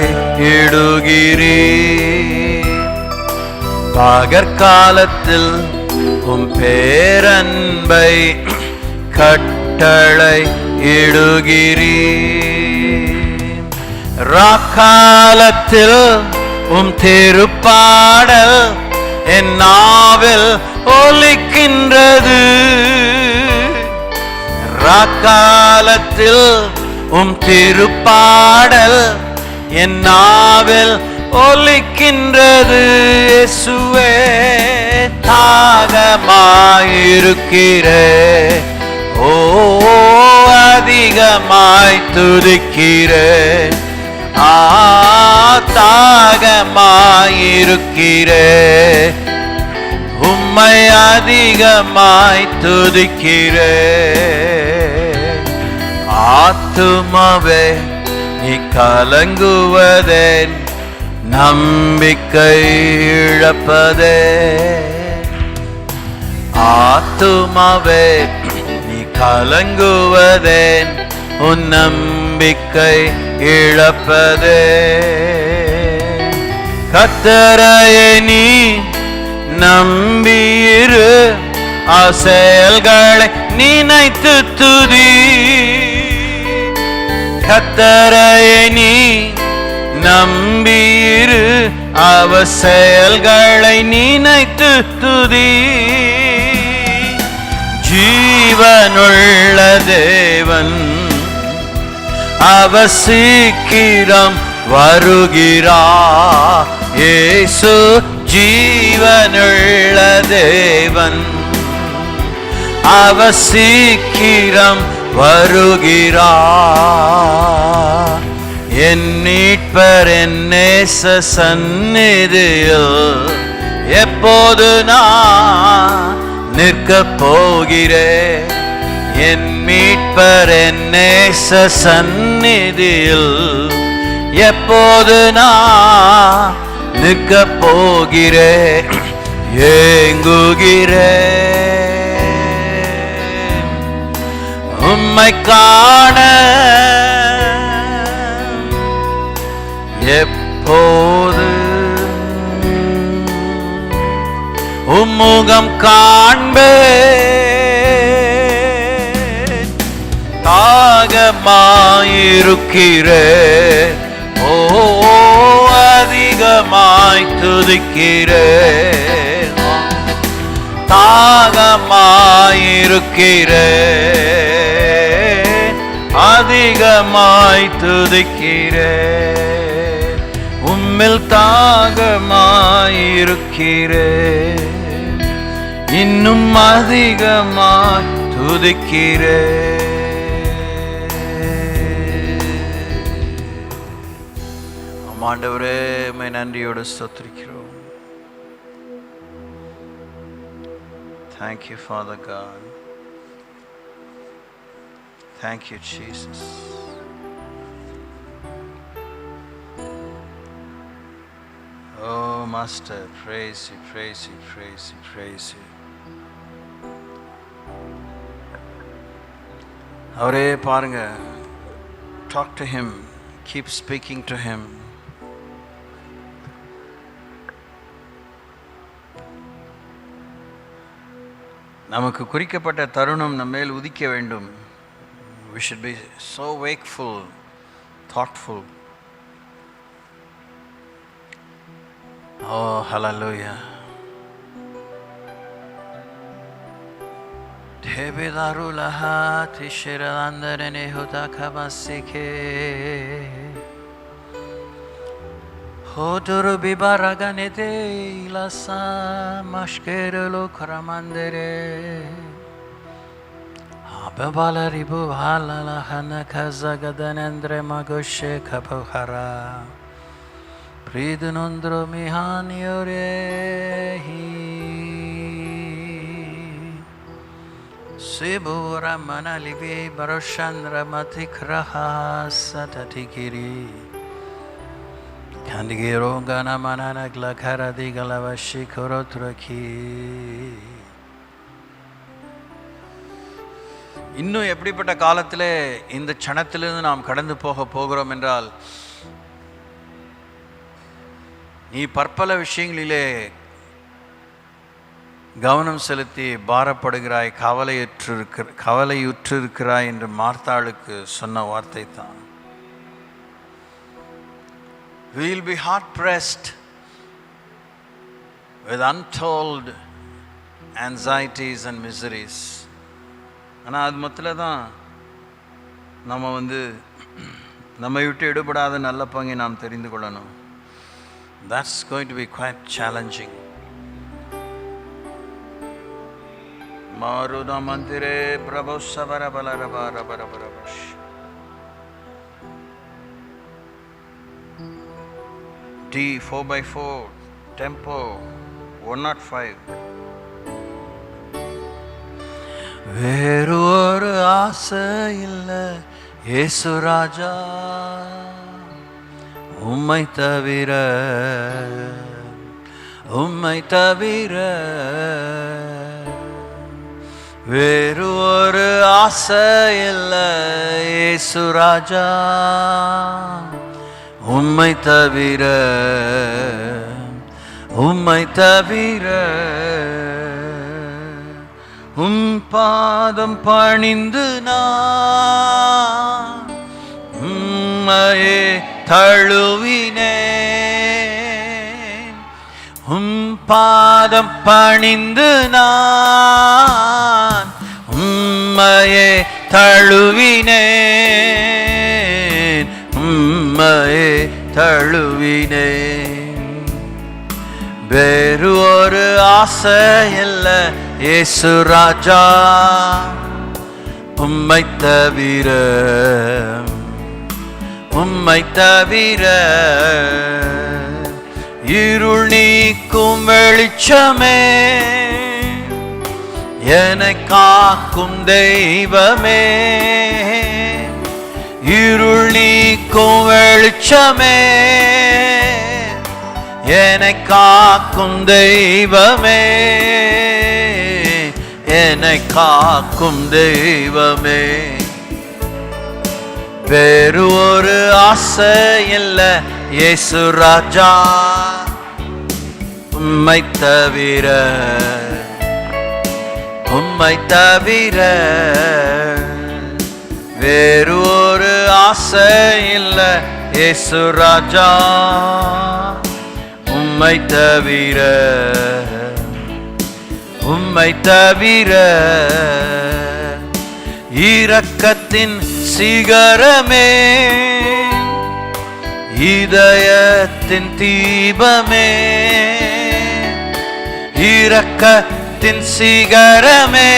இடுகிறீர். பகற்காலத்தில் உம் பேரன்பை கட்டளை இடுகிறீர். ராக்காலத்தில் உம் திருப்பாடல் என் நாவில் ஒலிக்கின்றது. ராக்காலத்தில் உம் திருப்பாடல் என் நாவில் ஒலிக்கின்றது. இயேசுவே தாகமாயிருக்கிறே, ஓ அதிகமாய் துதிக்கிறே. தாகமாயிருக்கிறே, உம்மை அதிகமாய் துதிக்கிறே. ஆத்துமாவே நீ கலங்குவதேன், நம்பிக்கை இழப்பதே. ஆத்துமாவே நீ கலங்குவதேன், உன் நம்பிக்கை இழப்பதே. கர்த்தரையே நீ நம்பியிரு, செயல்களை நினைத்து துதி. கர்த்தரையே நீ நம்பியிரு, அவர் செயல்களை நினைத்து துதி. ஜீவனுள்ள தேவன் அவர் சீக்கிரம் வருகிறார். இயேசு ஜீவனுள்ள தேவன் அவர் சீக்கிரம் வருகிறார். என் மீட்பர் என் நேச சந்நிதியில் எப்போது நான் நிற்கப் போகிறேன். என் மீட்பர் என் நேச சந்நிதியில் எப்போது நான் நிற்கப் போகிறேன். ஏங்குகிறேன் உம்மை காண, எப்போது உம்முகம் காண்பேன். தாகமாயிருக்கிறேன், ஓ அதிகமாய் துதிக்கிறேன். தாகமாயிருக்கிறேன், அதிகமாய் துதிக்கிறேன். உம்மில் தாகமாயிருக்கிறேன், இன்னும் அதிகமாய் துதிக்கிறேன். ஆண்டவரே உம்மை நன்றியோடு ஸ்தோத்திரிக்கிறோம். Thank you, Father God. Thank you, Jesus. Oh, Master, praise you, praise you, praise you, praise you. அவரே பாருங்க, talk to him, keep speaking to him. நமக்கு குறிக்கப்பட்ட தருணம் நம்ம மேல் உதிக்க வேண்டும். We should be so wakeful, thoughtful. Oh, hallelujah. Debidarulaha tishirandane hudakabasike. Hoduru bibaraganete ilasa mashkerelo karamandere. Ababalaribu halalahana kazagadhanendre magoshe kapahara Pridunundro mihanyorehi Sibura manalivi baroshandra matikraha satatikiri Kandigiro gana manana glakara digalavashi korotraki இன்னும் எப்படிப்பட்ட காலத்தில் இந்த க்ஷணத்திலிருந்து நாம் கடந்து போகிறோம் என்றால் நீ பற்பல விஷயங்களிலே கவனம் செலுத்தி பாரப்படுகிறாய், கவலையுற்றிருக்கிறாய் என்று மார்த்தாளுக்கு சொன்ன வார்த்தை தான். We will be hard pressed with untold anxieties and miseries. ஆனால் அது மொத்தத்தில் தான் நம்ம நம்மை விட்டு எடுபடாத நல்ல பங்கை நாம் தெரிந்து கொள்ளணும். That's going to be quite challenging. மாருத மந்திரே Prabhu சபரபலரபரபரபரபஷ் D 4x4 tempo 105. வேறு ஒரு ஆசை இல்லை இயேசு ராஜா உம்மை தவிர வேறு ஒரு ஆசை இல்லை இயேசு ராஜா உம்மை தவிர பாதம் பணிந்து நான் உம்மையே தழுவினேன். பாதம் பணிந்து நான் உம்மையே தழுவினேன். வேறு ஒரு ஆசை இல்லை இயேசு ராஜா உம்மை தவிர இருள் நீக்கும் வெளிச்சமே என்னை காக்கும் தெய்வமே. இருள் நீக்கும் வெளிச்சமே என்னை காக்கும் தெய்வமே. வேறு ஒரு ஆசை இல்லை இயேசு ராஜா உம்மை தவிர வேறு ஒரு ஆசை இல்லை இயேசு ராஜா உம்மை தவிர இரக்கத்தின் சிகரமே இதயத்தின் தீபமே. இரக்கத்தின் சிகரமே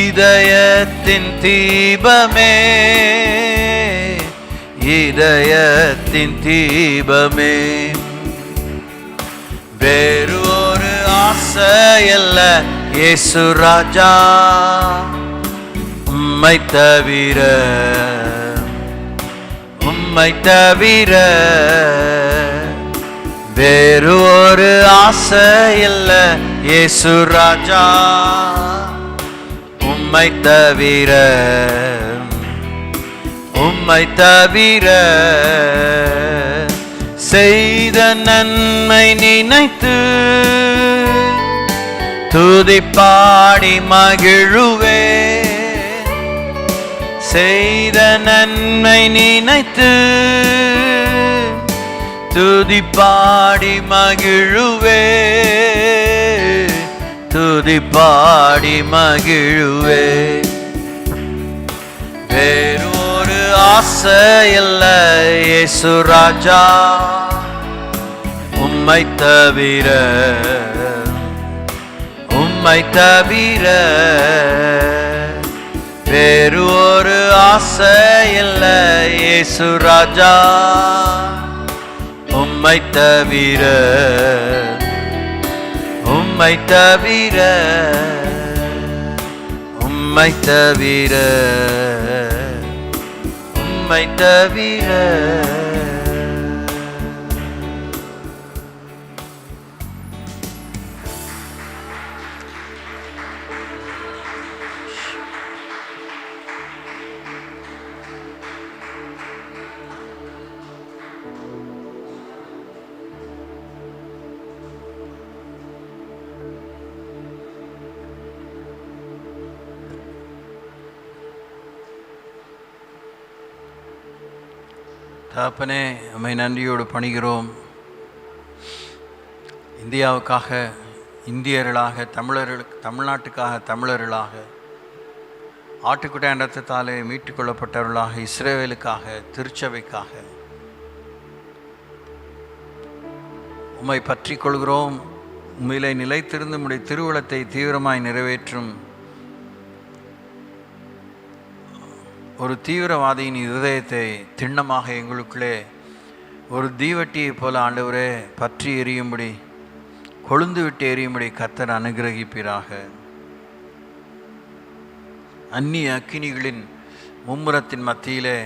இதயத்தின் தீபமே. வேறு ஒரு ஆசை இல்லை இயேசு ராஜா உம்மை தவிர வேறு ஒரு ஆசை இல்லை இயேசு ராஜா உம்மை தவிர செய்த நன்மை நினைத்து துதிப்பாடி மகிழுவே. செய்த நன்மை நினைத்து துதிப்பாடி மகிழுவே. வேறு ஒரு ஆசை இல்லை இயேசு ராஜா உம்மை தவிர உம்மை தவிர வேறு ஒரு ஆசை இல்லை இயேசு ராஜா. உம்மை தவிர உம்மை தவிர உம்மை தவிர உம்மை தவிர. தகப்பனே, உம்மை நன்றியோடு பணிகிறோம். இந்தியாவுக்காக இந்தியர்களாக, தமிழ்நாட்டுக்காக தமிழர்களாக, ஆட்டுக்குட்டியான் இரத்தத்தாலே மீட்டுக் கொள்ளப்பட்டவர்களாக, இஸ்ரவேலுக்காக, திருச்சபைக்காக உம்மை பற்றி கொள்கிறோம். உம்மிலே நிலைத்திருந்து உம்முடைய திருவுளத்தை தீவிரமாய் நிறைவேற்றும் ஒரு தீவிரவாதியின் இருதயத்தை திண்ணமாக எங்களுக்குள்ளே ஒரு தீவட்டியைப் போல ஆண்டவரே பற்றி எரியும்படி, கொழுந்து விட்டு எரியும்படி கர்த்தர் அனுகிரகிப்பீராக. அந்நிய அக்கினிகளின் மும்முரத்தின் மத்தியிலே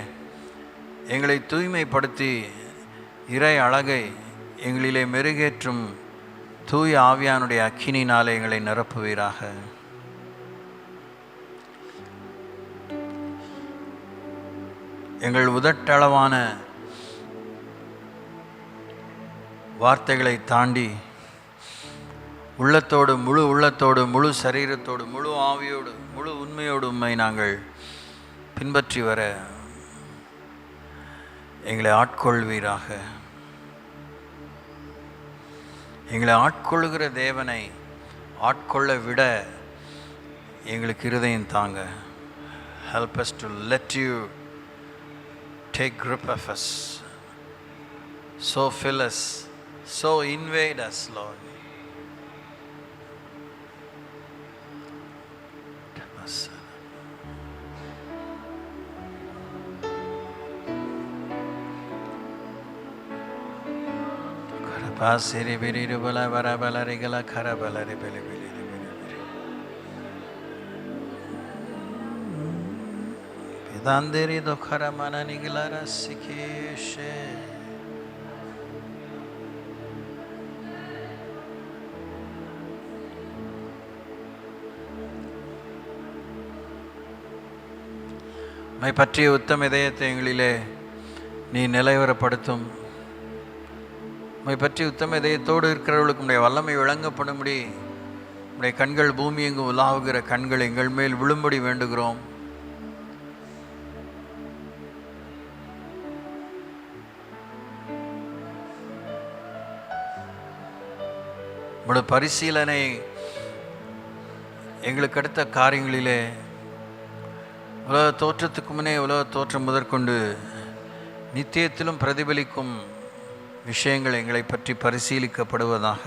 எங்களை தூய்மைப்படுத்தி இறை அழகை எங்களிலே மெருகேற்றும் தூய ஆவியானுடைய அக்கினினாலே எங்களை நிரப்புவீராக. எங்கள் உதட்டளவான வார்த்தைகளை தாண்டி உள்ளத்தோடு, முழு உள்ளத்தோடு, முழு சரீரத்தோடு, முழு ஆவியோடு, முழு உண்மையோடு உண்மை நாங்கள் பின்பற்றி வர எங்களை ஆட்கொள்வீராக. எங்களை ஆட்கொள்ளுகிற தேவனை ஆட்கொள்ள விட எங்களுக்கு இருதயம் தாங்க. Help us to let you take grip of us, so fill us, so invade us, Lord. Karapasiri biriru bala bara bala regala khara bala re bele bele. Danderi dokhara mana nigilara sikeshe. My பற்றிய உத்தம இதயத்தை எங்களிலே நீ நிலைவரப்படுத்தும். My பற்றிய உத்தம இதயத்தோடு இருக்கிறவர்களுக்கு உடைய வல்லமை விளங்கப்படும்படி உடைய கண்கள் பூமி எங்கும் உலாவுகிற கண்கள் எங்கள் மேல் விழும்படி வேண்டுகிறோம். உடைய பரிசீலனை எங்களுக்கு அடுத்த காரியங்களிலே உலக தோற்றத்துக்கு முன்னே, உலக தோற்றம் முதற்கொண்டு நித்தியத்திலும் பிரதிபலிக்கும் விஷயங்கள் எங்களை பற்றி பரிசீலிக்கப்படுவதாக.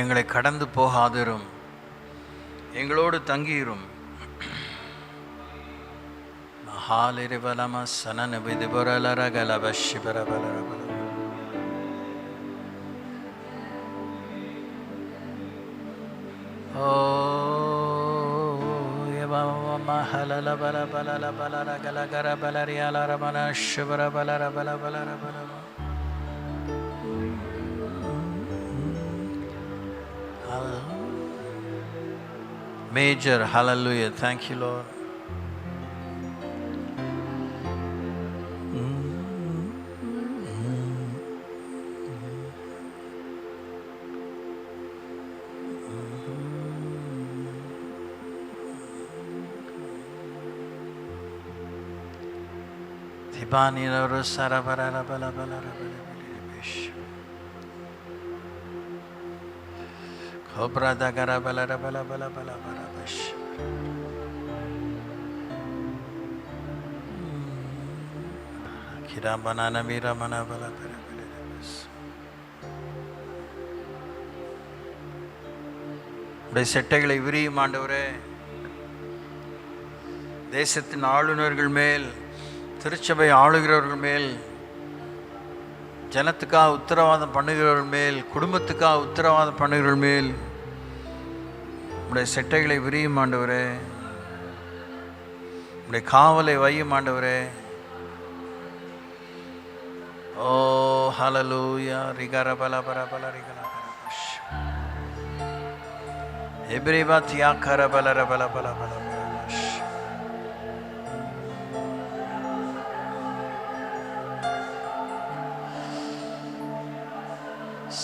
எங்களை கடந்து போகாதிரும், எங்களோடு தங்கியிரும். Halirivalama sanana vidiborala galabashibarabalabala. Oh, yavama halala bala bala bala galagara balariala ramana shibara balara bala balara bala. Major hallelujah. Thank you, Lord. Bani la sara bara la bala bala la bala bish. Khobra da gara bala la bala bala bala bala bish. கிராபனான வீரமன பல பெற உடைய செட்டைகளை விரியும் ஆண்டவரே. தேசத்தின் ஆளுநர்கள் மேல், திருச்சபை ஆளுகிறவர்கள் மேல், ஜனத்துக்காக உத்தரவாதம் பண்ணுகிறவர்கள் மேல், குடும்பத்துக்காக உத்தரவாதம் பண்ணுகிறவர்கள் மேல் உடைய செட்டைகளை விரியும் ஆண்டவரே. உடைய காவலை வையும் ஆண்டவரே. ஓ ஹல்லேலூயா. ரிகர பல பர பல ரிகல எப்ரிபாத்தியா கர பல பல பல பல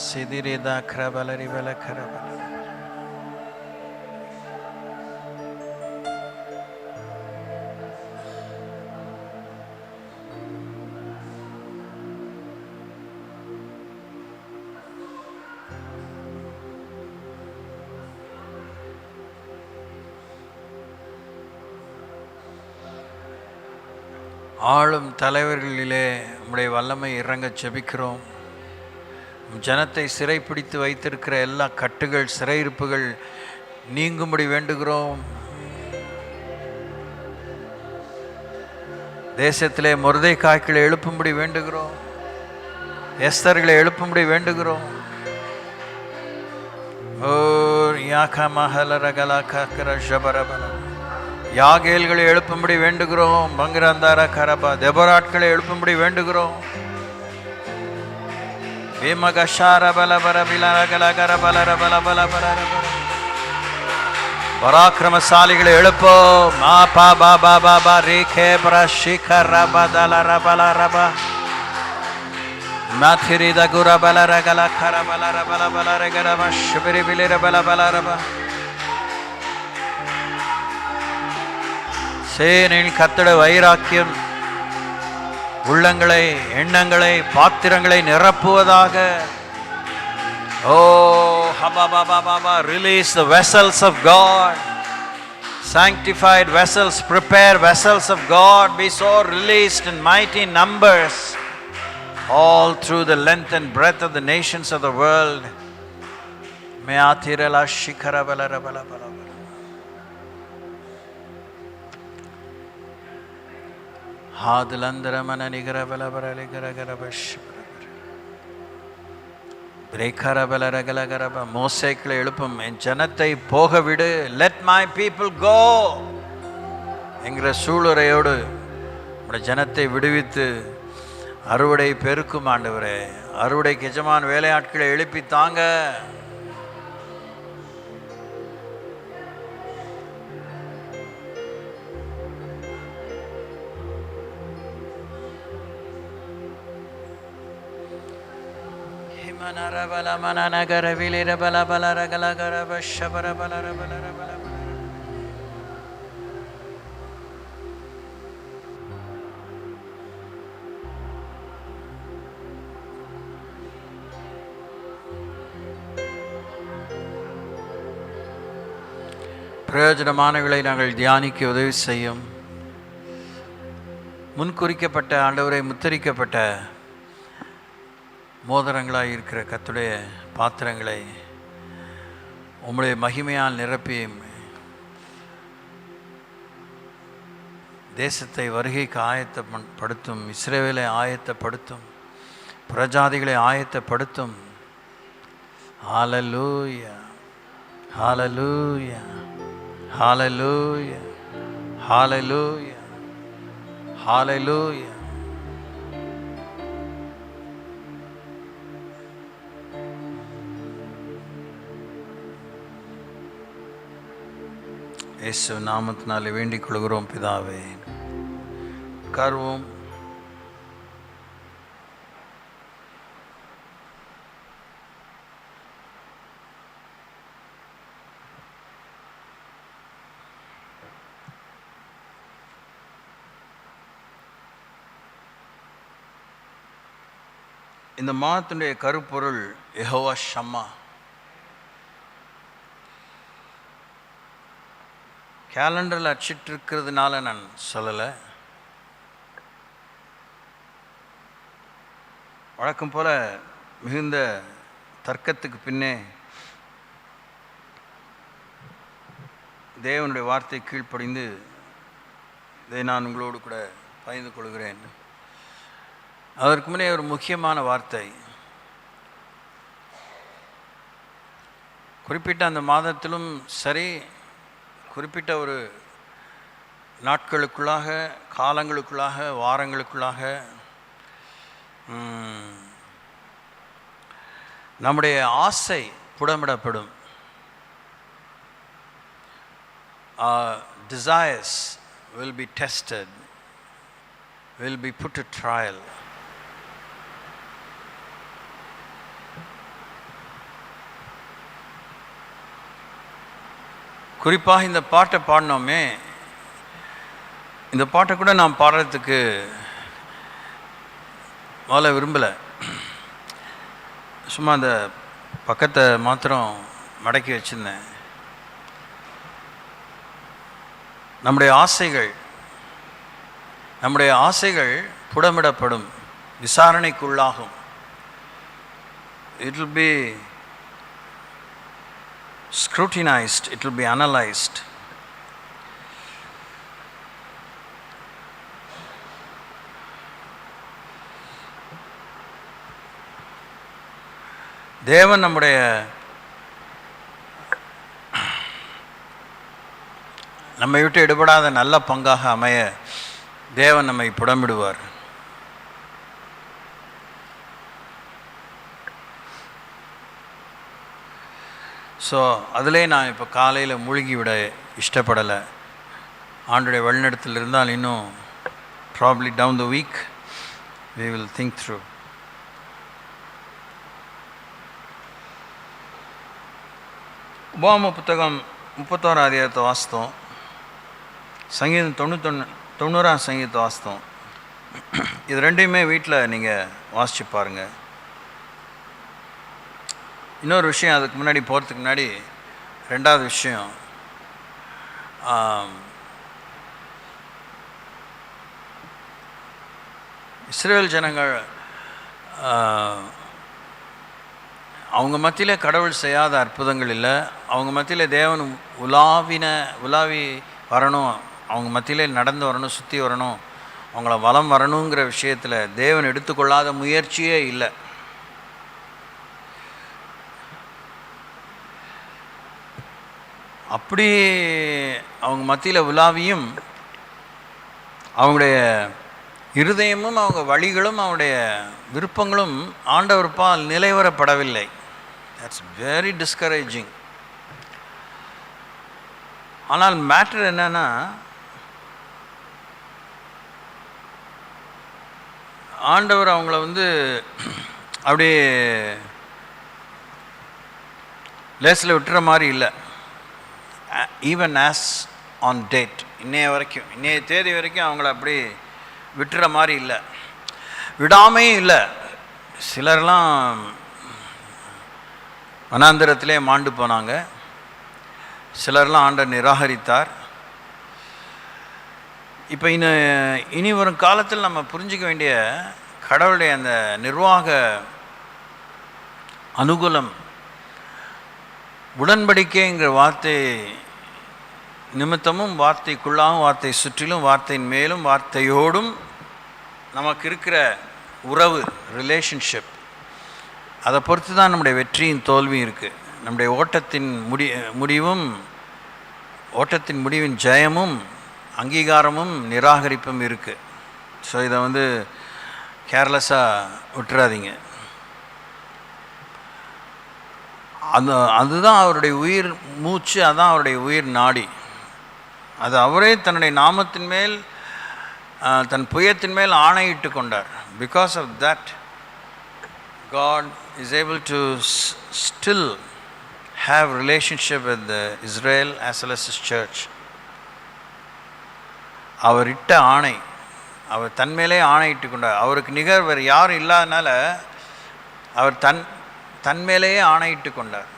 சிதிரிதா கரபலரி பல கரபல. ஆளும் தலைவர்களிலே உம்முடைய வல்லமை இறங்க ஜெபிக்கிறோம். ஜனத்தை சிறைப்பிடித்து வைத்திருக்கிற எல்லா கட்டுகள், சிறையிருப்புகள் நீங்கும்படி வேண்டுகிறோம். தேசத்திலே மொர்தெகாய்களை எழுப்பும்படி வேண்டுகிறோம். எஸ்தர்களை எழுப்பும்படி வேண்டுகிறோம். ஓ யாகா மஹல ரகலா கர ஜபரபல யாகேல்களை எழுப்பும்படி வேண்டுகிறோம். பங்கரந்தார கரபா தெபராட்களை எழுப்பும்படி வேண்டுகிறோம். பராக்கிரமசாலிகளை எழுப்போம். சேனில் கர்த்தருடைய வைராக்கியம் உள்ளங்களை, எண்ணங்களை, பாத்திரங்களை நிரப்புவதாக. ஓ ஹபபபபப release the vessels of God, sanctified vessels, prepare vessels of God, be so released in mighty numbers all through the length and breadth of the nations of the world. May athirala shikara balara bala bala. ஹாதுலந்தரமன நிகரபலபரலிகரகரபஷ் பிரேக்கரபலரகலகரப. மோசேக்களை எழுப்பும். என் ஜனத்தை போக விடு, let my people go என்கிற சூளுரையோடு உடைய ஜனத்தை விடுவித்து அறுவடை பெருக்கும் ஆண்டவரே. அறுவடைக்கு எஜமான் வேலையாட்களை எழுப்பி தாங்க. பிரயோஜனமானவர்களை நாங்கள் தியானிக்க உதவி செய்யும். முன்குறிக்கப்பட்ட ஆண்டவரை முத்தரிக்கப்பட்ட மோதிரங்களாக இருக்கிற கர்த்தருடைய பாத்திரங்களை உம்முடைய மகிமையால் நிரப்பி தேசத்தை வருகைக்கு ஆயத்தப்படுத்தும். இஸ்ரவேலை ஆயத்தப்படுத்தும். பிரஜாதிகளை ஆயத்தப்படுத்தும். ஹல்லேலூயா, ஹல்லேலூயா, ஹல்லேலூயா, ஹல்லேலூயா, ஹல்லேலூயா. இயேசு நாமத்தினாலே வேண்டிக் கொள்கிறோம் பிதாவே. உட்கார்வோம். இந்த மாதத்தினுடைய கருப்பொருள் யெகோவா ஷம்மா. கேலண்டரில் அச்சிட்டு இருக்கிறதுனால நான் சொல்லலை. வழக்கம் போல் மிகுந்த தர்க்கத்துக்கு பின்னே தேவனுடைய வார்த்தை கீழ்ப்படிந்து இதை நான் உங்களோடு கூட பகிர்ந்து கொள்கிறேன். அதற்கு முன்னே ஒரு முக்கியமான வார்த்தை. குறிப்பிட்ட அந்த மாதத்திலும் சரி, குறிப்பிட்ட ஒரு நாட்களுக்குள்ளாக, காலங்களுக்குள்ளாக, வாரங்களுக்குள்ளாக நம்முடைய ஆசை புடமிடப்படும். Our desires will be tested, will be put to trial. குறிப்பாக இந்த பாட்டை பாடினோமே, இந்த பாட்டை கூட நான் பாடுறதுக்கு முதல்ல விரும்பலை. சும்மா அந்த பக்கத்தை மாத்திரம் மடக்கி வச்சுருந்தேன். நம்முடைய ஆசைகள் புடமிடப்படும், விசாரணைக்குள்ளாகும். It will be scrutinized, it will be analyzed. தேவன் நம்மை விட்டு எடுபடாத நல்ல பங்காக அமைய தேவன் நம்மை புடமிடுவார். ஸோ அதிலே நான் இப்போ காலையில் மூழ்கி விட இஷ்டப்படலை. ஆண்டுடைய வழிநடத்தில் இருந்தால் இன்னும் probably down the week we will think through. உபாகம புத்தகம் 31 அதிகாரத்தை வாசித்தோம். சங்கீதம் 90 சங்கீதத்தை வாசித்தோம். இது ரெண்டையுமே வீட்டில் நீங்கள் வாசித்து பாருங்கள். இன்னொரு விஷயம், அதுக்கு முன்னாடி போகிறதுக்கு முன்னாடி ரெண்டாவது விஷயம், இஸ்ரேல் ஜனங்கள் அவங்க மத்தியிலே கடவுள் செய்யாத அற்புதங்கள் இல்லை. அவங்க மத்தியிலே தேவன் உலாவி வரணும், அவங்க மத்தியிலே நடந்து வரணும், சுற்றி வரணும், அவங்கள வலம் வரணுங்கிற விஷயத்தில் தேவன் எடுத்துக்கொள்ளாத முயற்சியே இல்லை. அப்படி அவங்க மத்தியில் உலாவியும் அவங்களுடைய இருதயமும் அவங்க வழிகளும் அவங்களுடைய விருப்பங்களும் ஆண்டவர்பால் நிலைவரப்படவில்லை. That's very discouraging. ஆனால் மேட்டர் என்னன்னா, ஆண்டவர் அவங்கள அப்படியே லேஸில் விட்டுற மாதிரி இல்லை. ஈவன் ஆஸ் ஆன் டேட், இன்னைய தேதி வரைக்கும் அவங்கள அப்படி விட்டுற மாதிரி இல்லை, விடாமையும் இல்லை. சிலர்லாம் வனாந்திரத்திலே மாண்டு போனாங்க, சிலர்லாம் ஆண்டவர் நிராகரித்தார். இப்போ இனி வரும் காலத்தில் நம்ம புரிஞ்சிக்க வேண்டிய கடவுளுடைய அந்த நிர்வாக அனுகூலம், உடன்படிக்கைங்கிற வார்த்தை நிமித்தமும், வார்த்தைக்குள்ளாகவும், வார்த்தை சுற்றிலும், வார்த்தையின் மேலும், வார்த்தையோடும் நமக்கு இருக்கிற உறவு, ரிலேஷன்ஷிப், அதை பொறுத்து தான் நம்முடைய வெற்றியின் தோல்வியும் இருக்குது. நம்முடைய ஓட்டத்தின் முடிவின் ஜெயமும் அங்கீகாரமும் நிராகரிப்பும் இருக்குது. ஸோ இதை கேர்லெஸ்ஸாக விட்டுறாதீங்க. அதுதான் அவருடைய உயிர் மூச்சு, அதுதான் அவருடைய உயிர் நாடி. அது அவரே தன்னுடைய நாமத்தின் மேல், தன் புயத்தின் மேல் ஆணையிட்டு கொண்டார். Because of that God is able to still have relationship with Israel as well as His church. அவர் இட்ட ஆணை, அவர் தன்மேலே ஆணையிட்டு கொண்டார். அவருக்கு நிகர் வேறு யாரும் இல்லாதனால அவர் தன்மேலேயே ஆணையிட்டு கொண்டார்.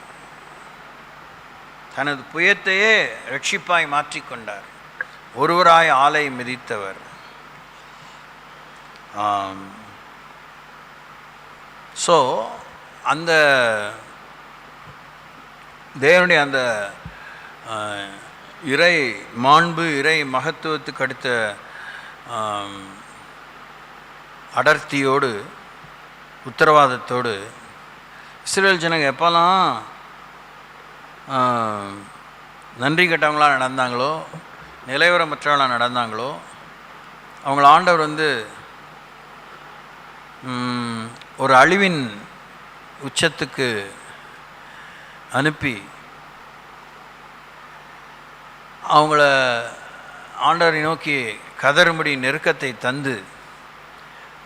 தனது புயத்தையே ரட்சிப்பாய் மாற்றிக்கொண்டார். ஒருவராய் ஆலை மிதித்தவர். ஸோ அந்த தேவனுடைய அந்த இறை மாண்பு, இறை மகத்துவத்துக்கு அடுத்த அடர்த்தியோடு, உத்தரவாதத்தோடு இஸ்ரேல் ஜனங்க எப்போல்லாம் நன்றி கெட்டவங்களாக நடந்தாங்களோ, நிலைவரமற்றவங்களாக நடந்தாங்களோ, அவங்கள ஆண்டவர் ஒரு அழிவின் உச்சத்துக்கு அனுப்பி அவங்கள ஆண்டவரை நோக்கி கதறும்படி நெருக்கத்தை தந்து,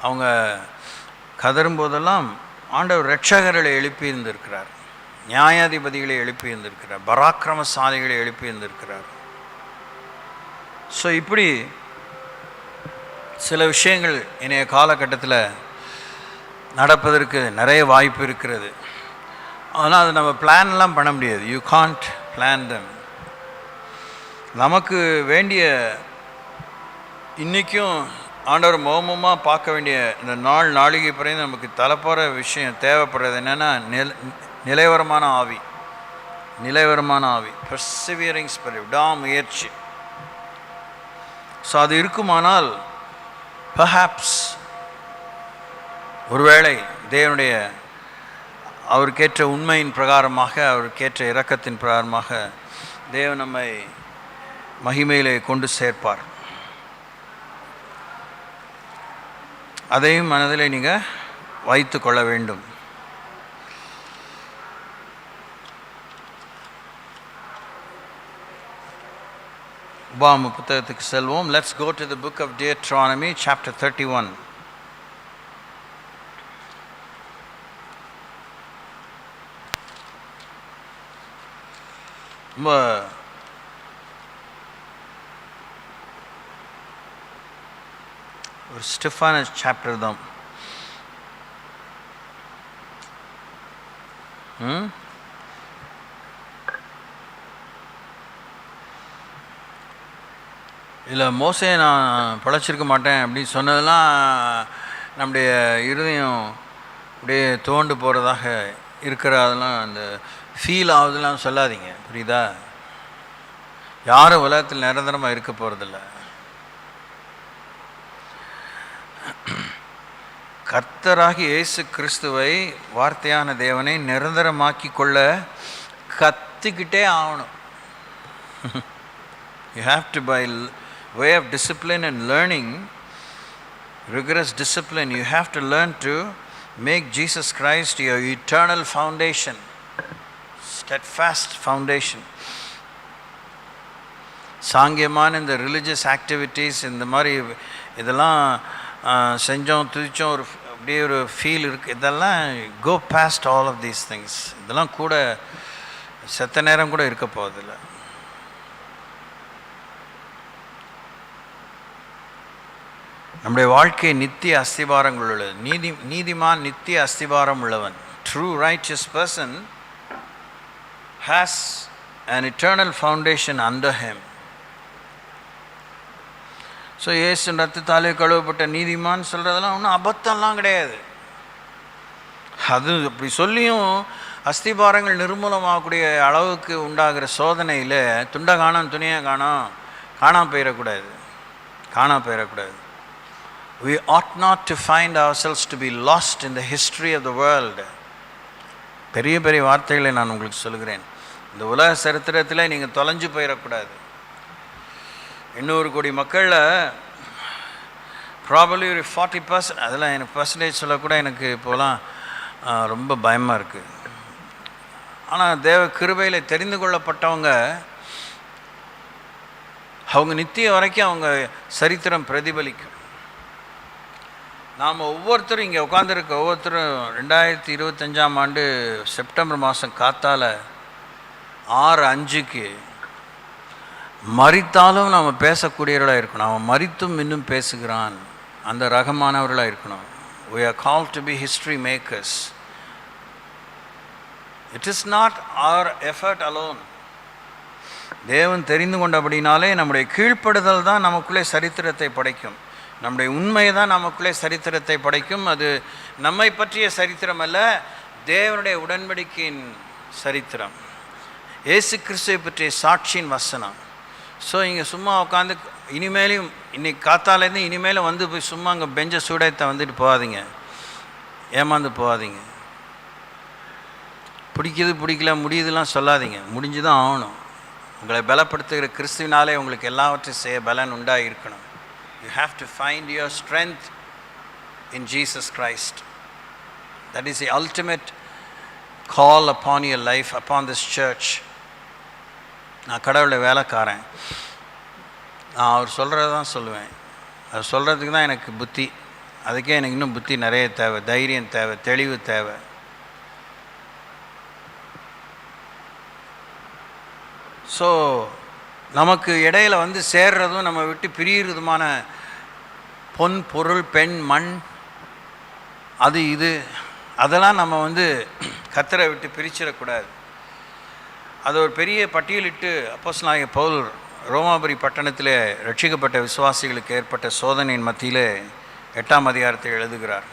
அவங்க கதறும்போதெல்லாம் ஆண்டவர் இரட்சகர்களை எழுப்பியிருந்திருக்கிறார், நியாயாதிபதிகளை எழுப்பியிருந்திருக்கிறார், பராக்கிரமசாலிகளை எழுப்பியிருந்திருக்கிறார். ஸோ இப்படி சில விஷயங்கள் இன்றைய காலகட்டத்தில் நடப்பதற்கு நிறைய வாய்ப்பு இருக்கிறது. ஆனால் அது நம்ம பிளான்லாம் பண்ண முடியாது. யூ காண்ட் பிளான் தம். நமக்கு வேண்டிய இன்றைக்கும் ஆண்டவர் மௌனமாக பார்க்க வேண்டிய இந்த நாளிகை பிறகு நமக்கு தலைப்போகிற விஷயம் தேவைப்படுறது என்னென்னா நிலைவரமான ஆவி, நிலைவரமான ஆவி, பெர்சிவியரிங் ஸ்பிரிட், விடாமுயற்சி. ஸோ அது இருக்குமானால் பெர்ஹாப்ஸ் ஒருவேளை தேவனுடைய அவருக்கேற்ற உண்மையின் பிரகாரமாக, அவருக்கேற்ற இரக்கத்தின் பிரகாரமாக தேவன் நம்மை மகிமையிலே கொண்டு சேர்ப்பார். அதையும் மனதில் நீங்கள் வைத்து கொள்ள வேண்டும். உபாகம புத்தகத்துக்கு செல்வோம். Let's go to the book of Deuteronomy, chapter 31. ஒரு ஸ்டிஃபான சாப்டர் தான். இதில் மோசே நான் படைச்சிருக்க மாட்டேன் அப்படின்னு சொன்னதெல்லாம் நம்முடைய இருதயம் அப்படியே தோண்டு போகிறதாக இருக்கிற அதெல்லாம் அந்த ஃபீல் ஆகுதுலாம் சொல்லாதீங்க, புரியுதா? யாரும் உலகத்தில் நிரந்தரமாக இருக்க போகிறதில்ல. கர்த்தராகி இயேசு கிறிஸ்துவை, வார்த்தையான தேவனை நிரந்தரமாக்கி கொள்ள கற்றுக்கிட்டே ஆகணும். You have to, by way of discipline and learning, rigorous discipline, you have to learn to make Jesus Christ your eternal foundation, steadfast foundation. சாங்கியமான இந்த ரிலிஜியஸ் ஆக்டிவிட்டீஸ், இந்த மாதிரி இதெல்லாம் செஞ்சோம் துதிச்சோம் ஒரு அப்படியே ஒரு ஃபீல் இருக்குது, இதெல்லாம் go past all of these things. இதெல்லாம் கூட செத்த நேரம் கூட இருக்க போவதில்லை. நம்முடைய வாழ்க்கை நித்திய அஸ்திபாரங்கள் உள்ளது. நீதிமான் நித்திய அஸ்திபாரம் உள்ளவன். True righteous person has an eternal foundation under him. So இயேசு ரத்தத்தாலே கழுவப்பட்ட நீதிமான் சொல்கிறதெல்லாம் ஒன்றும் அபத்தம்லாம் கிடையாது. அது அப்படி சொல்லியும் அஸ்திபாரங்கள் நிர்மூலமாகக்கூடிய அளவுக்கு உண்டாகிற சோதனையில் துண்டை காணோம் துணியை காணாமல் போயிடக்கூடாது. We ought not to find ourselves to be lost in the history of the world. பெரிய பெரிய வார்த்தைகளை நான் உங்களுக்கு சொல்கிறேன். இந்த உலக சரித்திரத்தில் நீங்கள் தொலைஞ்சு போயிடக்கூடாது. 800 கோடி மக்களில் ப்ராபப்ளி ஒரு 40%, அதெல்லாம் எனக்கு பர்சன்டேஜ் சொல்லக்கூட எனக்கு இப்போலாம் ரொம்ப பயமாக இருக்குது. ஆனால் தேவ கிருபையில் தெரிந்து கொள்ளப்பட்டவங்க, அவங்க நித்திய வரைக்கும் அவங்க சரித்திரம் பிரதிபலிக்கும். நாம் ஒவ்வொருத்தரும் இங்கே உட்காந்துருக்க ஒவ்வொருத்தரும் 2025ஆம் ஆண்டு செப்டம்பர் மாதம் காத்தால் 6:05 மரித்தாலும் நாம் பேசக்கூடியவர்களாக இருக்கணும். அவன் மரித்தும் இன்னும் பேசுகிறான், அந்த ரகமானவர்களாக இருக்கணும். We are called to be history makers. It is not our effort alone. தேவன் தெரிந்து கொண்டபடினாலே நம்முடைய கீழ்ப்படுதல் தான் நமக்குள்ளே சரித்திரத்தை படைக்கும். நம்முடைய உண்மை தான் நமக்குள்ளே சரித்திரத்தை படைக்கும். அது நம்மை பற்றிய சரித்திரம் அல்ல, தேவனுடைய உடன்படிக்கையின் சரித்திரம், இயேசு கிறிஸ்துவை பற்றிய சாட்சியின் வசனம். ஸோ இங்கே சும்மா உட்காந்து இனிமேலும் இன்றைக்கி காத்தாலேருந்து இனிமேலும் வந்து போய் சும்மா அங்கே பெஞ்ச சூடத்தை வந்துட்டு போகாதீங்க, ஏமாந்து போகாதீங்க. பிடிக்குது பிடிக்கல முடியுதுலாம் சொல்லாதீங்க, முடிஞ்சு தான் ஆகணும். உங்களை பலப்படுத்துகிற கிறிஸ்துவினாலே உங்களுக்கு எல்லாவற்றையும் செய்ய பலன் உண்டாக இருக்கணும். You have to find your strength in Jesus Christ. That is the ultimate call upon your life, upon this church. நான் கடவுளுடைய வேலைக்காரன், நான் அவர் சொல்கிறது தான் சொல்லுவேன். அவர் சொல்கிறதுக்கு தான் எனக்கு புத்தி, அதுக்கே எனக்கு இன்னும் புத்தி நிறைய தேவை, தைரியம் தேவை, தெளிவு தேவை. ஸோ நமக்கு இடையில் வந்து சேர்றதும் நம்ம விட்டு பிரிகிறதுமான பொன் பொருள் பெண் மண் அது இது அதெல்லாம் நம்ம வந்து கர்த்தரை விட்டு பிரிச்சிடக்கூடாது. அது ஒரு பெரிய பட்டியலிட்டு அப்போஸ்தலனாகிய பவுல் ரோமாபுரி பட்டணத்தில் ரட்சிக்கப்பட்ட விசுவாசிகளுக்கு ஏற்பட்ட சோதனையின் மத்தியில் 8ஆம் அதிகாரத்தை எழுதுகிறார்.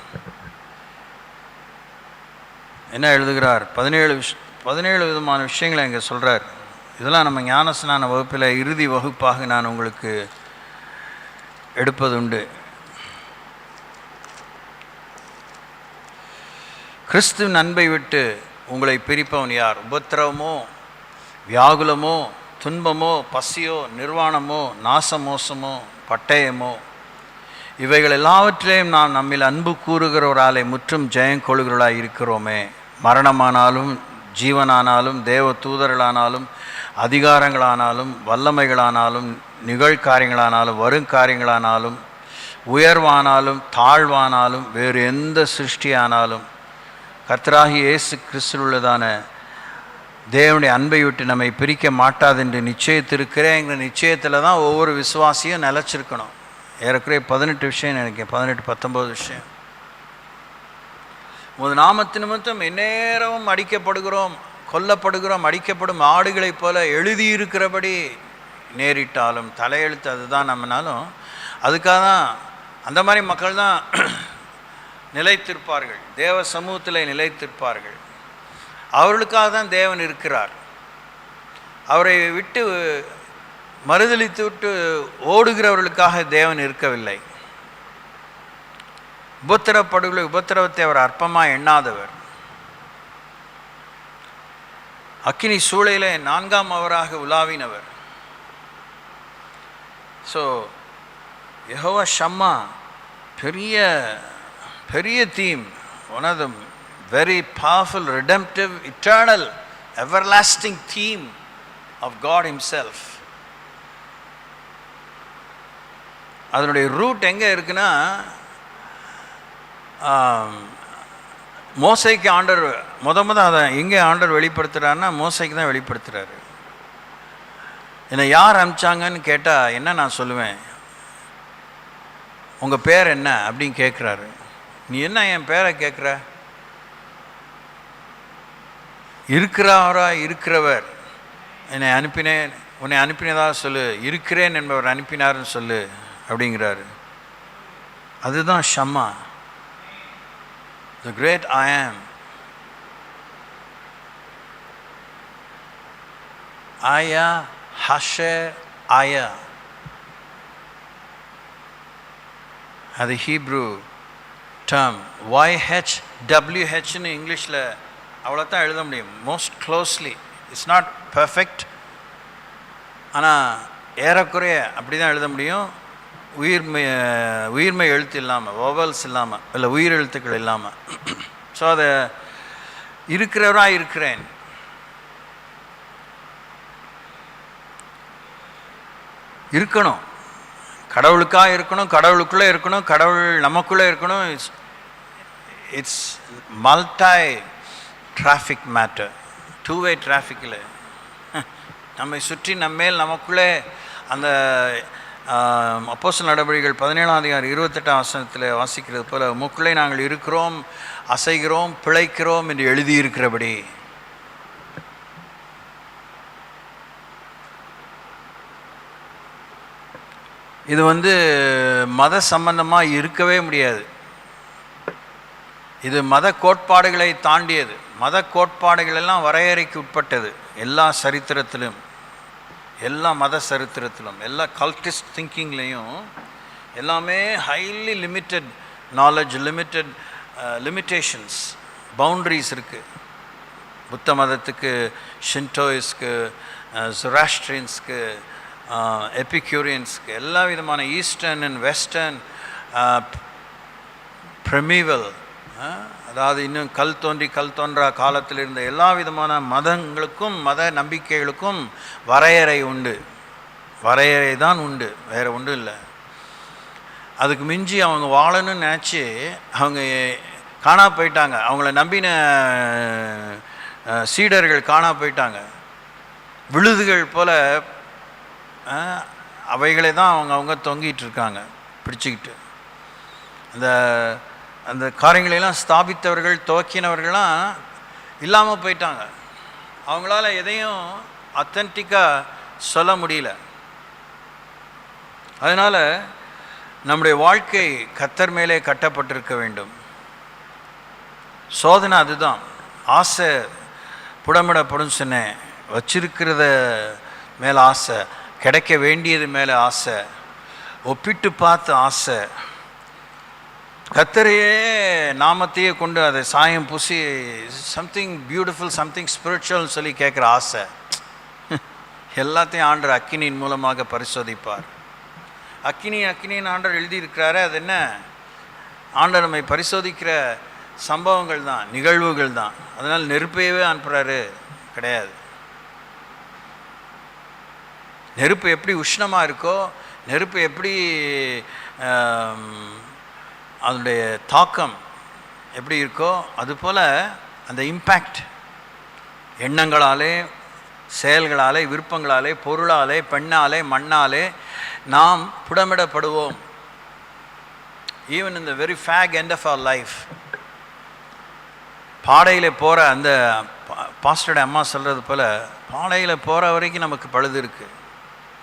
என்ன எழுதுகிறார்? 17 விதமான விஷயங்களை இங்கே சொல்கிறார். இதெல்லாம் நம்ம ஞானஸ்நான வகுப்பில் இறுதி வகுப்பாக நான் உங்களுக்கு எடுப்பதுண்டு. கிறிஸ்துவின் அன்பை விட்டு உங்களை பிரிப்பவன் யார்? உபத்திரவமோ, வியாகுலமோ, துன்பமோ, பசியோ, நிர்வாணமோ, நாசமோசமோ, பட்டயமோ, இவைகள் எல்லாவற்றிலையும் நாம் நம்மில் அன்பு கூறுகிறவராலே முற்றும் ஜெயம் கொள்கிறவர்களாக இருக்கிறோமே. மரணமானாலும் ஜீவனானாலும் தேவ தூதர்களானாலும் அதிகாரங்களானாலும் வல்லமைகளானாலும் நிகழ்காரியங்களானாலும் வருங்காரியங்களானாலும் உயர்வானாலும் தாழ்வானாலும் வேறு எந்த சிருஷ்டியானாலும் கர்த்தராகிய இயேசு கிறிஸ்துவுள்ளதான தேவனுடைய அன்பை விட்டு நம்மை பிரிக்க மாட்டாது என்று நிச்சயத்திருக்கிறேங்கிற நிச்சயத்தில் தான் ஒவ்வொரு விசுவாசியும் நிலச்சிருக்கணும். ஏறக்குறைய 18 விஷயம் நினைக்கிறேன், 18-19 விஷயம். உமது நாமத்து நிமித்தம் எந்நேரமும் அடிக்கப்படுகிறோம், கொல்லப்படுகிறோம், அடிக்கப்படும் ஆடுகளைப் போல எழுதியிருக்கிறபடி நேரிட்டாலும் தலையெழுத்து அதுதான் நம்மனாலும். அதுக்காக தான் அந்த மாதிரி மக்கள் தான் நிலைத்திருப்பார்கள், தேவ சமூகத்தில் நிலைத்திருப்பார்கள். அவர்களுக்காக தான் தேவன் இருக்கிறார். அவரை விட்டு மறுதலித்து விட்டு ஓடுகிறவர்களுக்காக தேவன் இருக்கவில்லை. உபத்திரவத்தை அவர் அற்பமாக எண்ணாதவர். அக்கினி சூளையிலே 4ஆம் அவராக உலாவினவர். ஸோ யெகோவா ஷம்மா பெரிய பெரிய theme, one of the very powerful, redemptive, eternal, everlasting theme of God himself. அதனுடைய ரூட் எங்கே இருக்குன்னா, மோசைக்கு ஆண்டவர் அதை எங்கே ஆண்டவர் வெளிப்படுத்துகிறாருன்னா மோசைக்கு தான் வெளிப்படுத்துகிறாரு. என்னை யார் அனுப்பிச்சாங்கன்னு கேட்டால் என்ன நான் சொல்லுவேன்? உங்கள் பேர் என்ன அப்படின்னு கேட்குறாரு. நீ என்ன என் பேரை கேட்குற? இருக்கிறவர் என்னை அனுப்பினேன், உன்னை அனுப்பினதாக சொல்லு, இருக்கிறேன் என்பவர் அனுப்பினார்னு சொல்லு அப்படிங்கிறாரு. அதுதான் ஷம்மா, the great I am. Aya, Hasher, Aya. அது ஹீப்ரூ டேர்ம். YHWHன்னு இங்கிலீஷில் அவ்வளோ தான் எழுத முடியும், most closely. It's not perfect, ஆனால் ஏறக்குறைய அப்படி தான் எழுத முடியும். உயிர்மை எழுத்து இல்லாமல், வவல்ஸ் இல்லாமல், இல்லை உயிர் எழுத்துக்கள் இல்லாமல். ஸோ அதை இருக்கிறவராக இருக்கிறேன். இருக்கணும், கடவுளுக்காக இருக்கணும், கடவுளுக்குள்ளே இருக்கணும், கடவுள் நமக்குள்ளே இருக்கணும். இட்ஸ் மல்டி டிராஃபிக் மேட்டர், 2-வே டிராஃபிக்கில் நம்மை சுற்றி நம்மேல் நமக்குள்ளே அந்த அப்போஸ்தலர் நடவடிக்கைகள் 17ஆம் அதிகாரம் 28ஆம் வசனத்தில் வாசிக்கிறது போல, உமக்குள்ளே நாங்கள் இருக்கிறோம், அசைகிறோம், பிழைக்கிறோம் என்று எழுதியிருக்கிறபடி. இது மத சம்பந்தமாக இருக்கவே முடியாது. இது மத கோட்பாடுகளை தாண்டியது. மத கோட்பாடுகள் எல்லாம் வரையறைக்கு உட்பட்டது. எல்லா சரித்திரத்திலும், எல்லா மத சரித்திரத்திலும், எல்லா கல்டிஸ்ட் திங்கிங்லேயும் எல்லாமே highly limited knowledge, limitations, boundaries இருக்குது. புத்த மதத்துக்கு, ஷின்டோயிஸ்க்கு, ஜொராஸ்ட்ரியன்ஸ்க்கு, எபிக்யூரியன்ஸ்க்கு, எல்லா விதமான ஈஸ்டர்ன் அண்ட் வெஸ்டர்ன், ப்ரெமீவல், அதாவது இன்னும் கல் தோன்றா காலத்தில் இருந்த எல்லா விதமான மதங்களுக்கும் மத நம்பிக்கைகளுக்கும் வரையறை உண்டு. வரையறை தான் உண்டு, வேறு ஒன்றும் இல்லை. அதுக்கு மிஞ்சி அவங்க வாழணும்னு நினச்சி அவங்க காணா போயிட்டாங்க. அவங்கள நம்பின சீடர்கள் காணா போயிட்டாங்க. விழுதுகள் போல் அவைகளை தான் அவங்க தொங்கிட்டு இருக்காங்க பிடிச்சிக்கிட்டு. அந்த காரியங்களெல்லாம் ஸ்தாபித்தவர்கள், துவக்கினவர்கள்லாம் இல்லாமல் போயிட்டாங்க. அவங்களால எதையும் அத்தன்டிக்காக சொல்ல முடியல. அதனால் நம்முடைய வாழ்க்கை கர்த்தர் மேலே கட்டப்பட்டிருக்க வேண்டும். சோதனை அதுதான். ஆசை புடமிடப்படும் சொன்னேன். வச்சிருக்கிறத மேலே ஆசை, கிடைக்க வேண்டியது மேலே ஆசை, ஒப்பிட்டு பார்த்து ஆசை, கர்த்தரையே நாமத்தையே கொண்டு அதை சாயம் பூசி சம்திங் பியூட்டிஃபுல், சம்திங் ஸ்பிரிச்சுவல்னு சொல்லி கேட்குற ஆசை, எல்லாத்தையும் ஆண்டவர் அக்கினியின் மூலமாக பரிசோதிப்பார். அக்கினின்னு ஆண்டவர் எழுதியிருக்கிறாரு. அது என்ன? ஆண்டவர் நம்மை பரிசோதிக்கிற சம்பவங்கள் தான், நிகழ்வுகள் தான். அதனால் நெருப்பையவே அனுப்புகிறாரு கிடையாது. நெருப்பு எப்படி உஷ்ணமாக இருக்கோ, நெருப்பு எப்படி அதனுடைய தாக்கம் எப்படி இருக்கோ, அதுபோல் அந்த இம்பேக்ட் எண்ணங்களாலே, செயல்களாலே, விருப்பங்களாலே, பொருளாலே, பெண்ணாலே, மண்ணாலே நாம் புடமிடப்படுவோம். Even in the very fag end of our life. பாடையில் போகிற அந்த பாஸ்டரோட அம்மா சொல்கிறது போல், பாடையில் போகிற வரைக்கும் நமக்கு பழுது இருக்குது.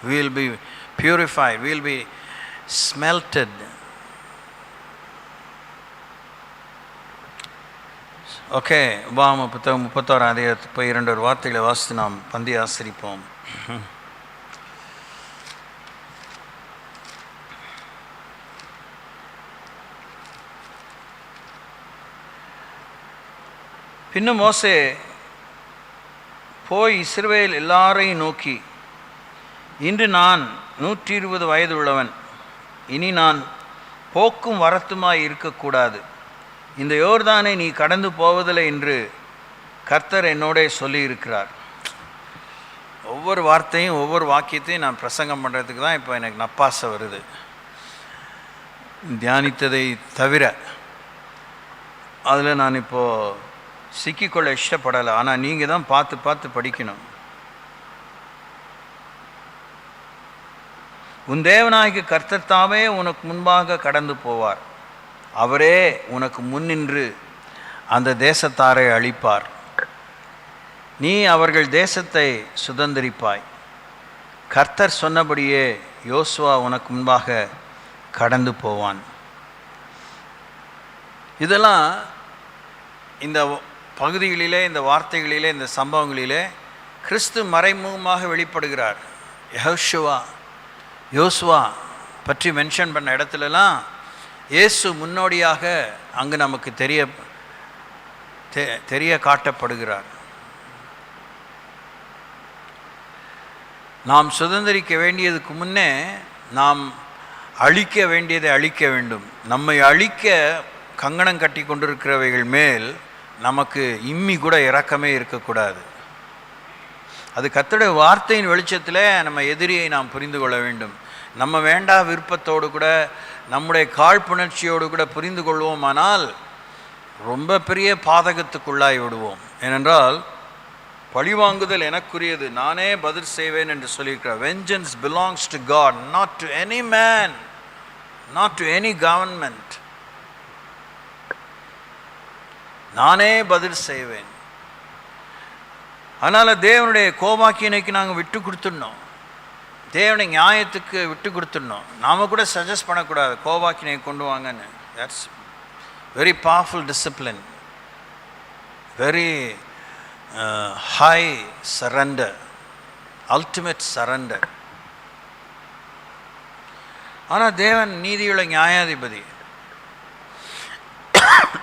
we will be purified, we will be smelted. Okay, உபாகம புத்தகம் 31 அதிகாரத்துக்கு போய் 2 வார்த்தைகளை வாசித்து நாம் பந்தி ஆசரிப்போம். பின்னும் மோசே போய் இஸ்ரவேல் எல்லாரையும் நோக்கி, இன்று நான் 120 வயது உள்ளவன், இனி நான் போக்கும் வரத்துமாய் இருக்கக்கூடாது. இந்த யோர்தானை நீ கடந்து போவதில்லை என்று கர்த்தர் என்னோட சொல்லியிருக்கிறார். ஒவ்வொரு வார்த்தையும், ஒவ்வொரு வாக்கியத்தையும் நான் பிரசங்கம் பண்ணுறதுக்கு தான் இப்போ எனக்கு நப்பாசை வருது. தியானித்ததை தவிர அதில் நான் இப்போது சிக்கிக்கொள்ள இஷ்டப்படலை. ஆனால் நீங்கள் தான் பார்த்து பார்த்து படிக்கணும். உன் தேவனாகிய கர்த்தர் தாமே உனக்கு முன்பாக கடந்து போவார். அவரே உனக்கு முன்னின்று அந்த தேசத்தாரை அழிப்பார். நீ அவர்கள் தேசத்தை சுதந்தரிப்பாய். கர்த்தர் சொன்னபடியே யோசுவா உனக்கு முன்பாக கடந்து போவான். இதெல்லாம் இந்த பகுதிகளிலே, இந்த வார்த்தைகளிலே, இந்த சம்பவங்களிலே கிறிஸ்து மறைமுகமாக வெளிப்படுகிறார். யோசுவா பற்றி மென்ஷன் பண்ண இடத்துலலாம் இயேசு முன்னோடியாக அங்கு நமக்கு தெரிய காட்டப்படுகிறார். நாம் சுதந்திரிக்க வேண்டியதுக்கு முன்னே நாம் அழிக்க வேண்டியதை அழிக்க வேண்டும். நம்மை அழிக்க கங்கணம் கட்டி கொண்டிருக்கிறவைகள் மேல் நமக்கு இம்மி கூட இரக்கமே இருக்கக்கூடாது. அது கர்த்தருடைய வார்த்தையின் வெளிச்சத்தில் நம்ம எதிரியை நாம் புரிந்து கொள்ள வேண்டும். நம்ம வேண்டா விருப்பத்தோடு கூட, நம்முடைய காழ்ப்புணர்ச்சியோடு கூட புரிந்து கொள்வோமானால் ரொம்ப பெரிய பாதகத்துக்குள்ளாய் விடுவோம். ஏனென்றால் பழிவாங்குதல் எனக்குரியது, நானே பதில் செய்வேன் என்று சொல்லியிருக்கிறார். Vengeance belongs to God, not to any man, not to any government. நானே பதில் செய்வேன். அதனால் தேவனுடைய கோபாக்கினைக்கு நாங்கள் விட்டு கொடுத்துடணும். தேவனை நியாயத்துக்கு விட்டு கொடுத்துடணும். நாம் கூட சஜஸ்ட் பண்ணக்கூடாது கோபாக்கினை கொண்டு வாங்கன்னு. That's very powerful discipline, very high surrender, ultimate surrender. ஆனால் தேவன் நீதியுள்ள நியாயாதிபதி.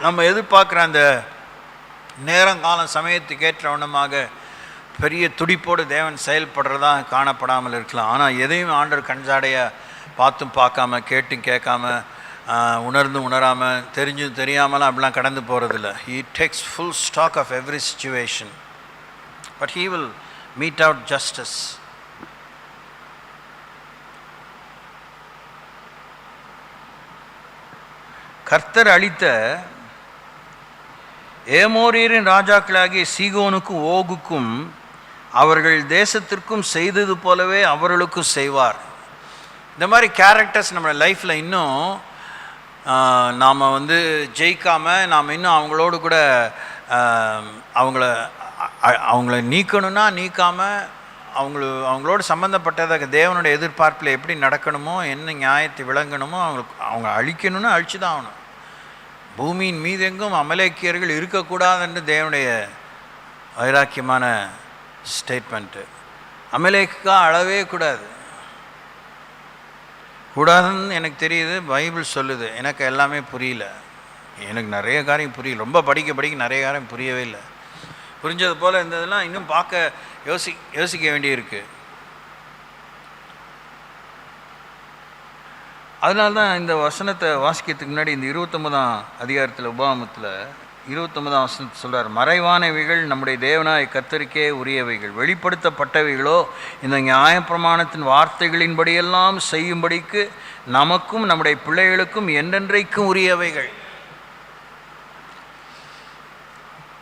நம்ம எதிர்பார்க்குற அந்த நேரங்காலம் சமயத்துக்கு ஏற்றவண்ணமாக பெரிய துடிப்போடு தேவன் செயல்படுறதா காணப்படாமல் இருக்கலாம். ஆனால் எதையும் ஆண்டவர் கண்சாடையாக பார்த்தும் பார்க்காம, கேட்டும் கேட்காம, உணர்ந்தும் உணராமல், தெரிஞ்சும் தெரியாமலாம் அப்படிலாம் கடந்து போகிறதில்ல. He takes full stock of every situation, but he will mete out justice. கர்த்தர் அளித்த ஏமோரியரின் ராஜாக்களாகிய சீகோனுக்கும் ஓகுக்கும் அவர்கள் தேசத்திற்கும் செய்தது போலவே அவர்களுக்கும் செய்வார். இந்த மாதிரி கேரக்டர்ஸ் நம்ம லைஃப்பில் இன்னும் நாம் ஜெயிக்காமல் நாம் இன்னும் அவங்களோடு கூட அவங்கள நீக்கணும்னா நீக்காமல் அவங்களோடு சம்மந்தப்பட்டதாக தேவனுடைய எதிர்பார்ப்பில் எப்படி நடக்கணுமோ, என்ன நியாயத்தை விளங்கணுமோ அவங்க அழிக்கணும்னு அழிச்சு தான் ஆகணும். பூமியின் மீதெங்கும் அமலேக்கியர்கள் இருக்கக்கூடாதுன்னு தேவனுடைய வைராக்கியமான ஸ்டேட்மெண்ட்டு. அமலேக்கா அழவே கூடாதுன்னு எனக்கு தெரியுது, பைபிள் சொல்லுது. எனக்கு எல்லாமே புரியல, எனக்கு நிறைய காரியம் புரியல. ரொம்ப படிக்க நிறைய காரியம் புரியவே இல்லை. புரிஞ்சது போல் இருந்ததெல்லாம் இன்னும் பார்க்க யோசிக்க வேண்டியிருக்கு. அதனால தான் இந்த வசனத்தை வாசிக்கிறதுக்கு முன்னாடி இந்த 29ஆம் அதிகாரத்தில் உபாகமத்தில் 29ஆம் வசனத்தை சொல்கிறார், மறைவானவைகள் நம்முடைய தேவனாய் கர்த்தருக்கே உரியவைகள், வெளிப்படுத்தப்பட்டவைகளோ இந்த நியாயப்பிரமாணத்தின் வார்த்தைகளின்படியெல்லாம் செய்யும்படிக்கு நமக்கும் நம்முடைய பிள்ளைகளுக்கும் என்றென்றைக்கும் உரியவைகள்.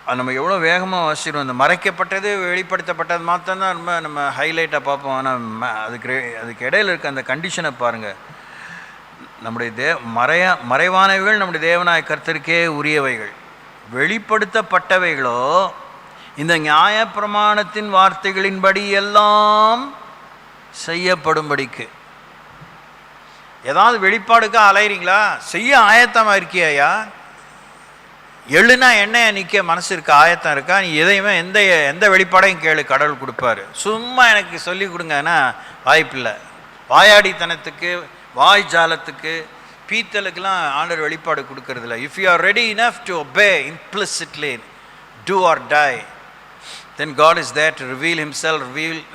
அது நம்ம எவ்வளோ வேகமாக வாசிக்கிறோம். இந்த மறைக்கப்பட்டது வெளிப்படுத்தப்பட்டது மாத்திரம்தான் நம்ம ஹைலைட்டாக பார்ப்போம். ஆனால் அதுக்கு இடையில் இருக்க அந்த கண்டிஷனை பாருங்கள். நம்முடைய மறைவானவைகள் நம்முடைய தேவனாய கர்த்தருக்கே உரியவைகள், வெளிப்படுத்தப்பட்டவைகளோ இந்த நியாய பிரமாணத்தின் வார்த்தைகளின்படி எல்லாம் செய்யப்படும்படிக்கு. ஏதாவது வெளிப்பாடுக்கா அலைகிறீங்களா? செய்ய ஆயத்தமாக இருக்கியா? எழுனா என்னைய நிற்க மனசு இருக்கா? ஆயத்தம் இருக்கா? நீ எதையுமே எந்த வெளிப்பாடையும் கேளு, கடவுள் கொடுப்பாரு. சும்மா எனக்கு சொல்லி கொடுங்கன்னா வாய்ப்பில்லை. வாயாடித்தனத்துக்கு, வாய் ஜாலத்துக்கு, பீத்தலுக்கெல்லாம் ஆண்டவர் வெளிப்பாடு கொடுக்கறதில்ல. If you are ready enough to obey implicitly, do or die, then God is there to reveal himself,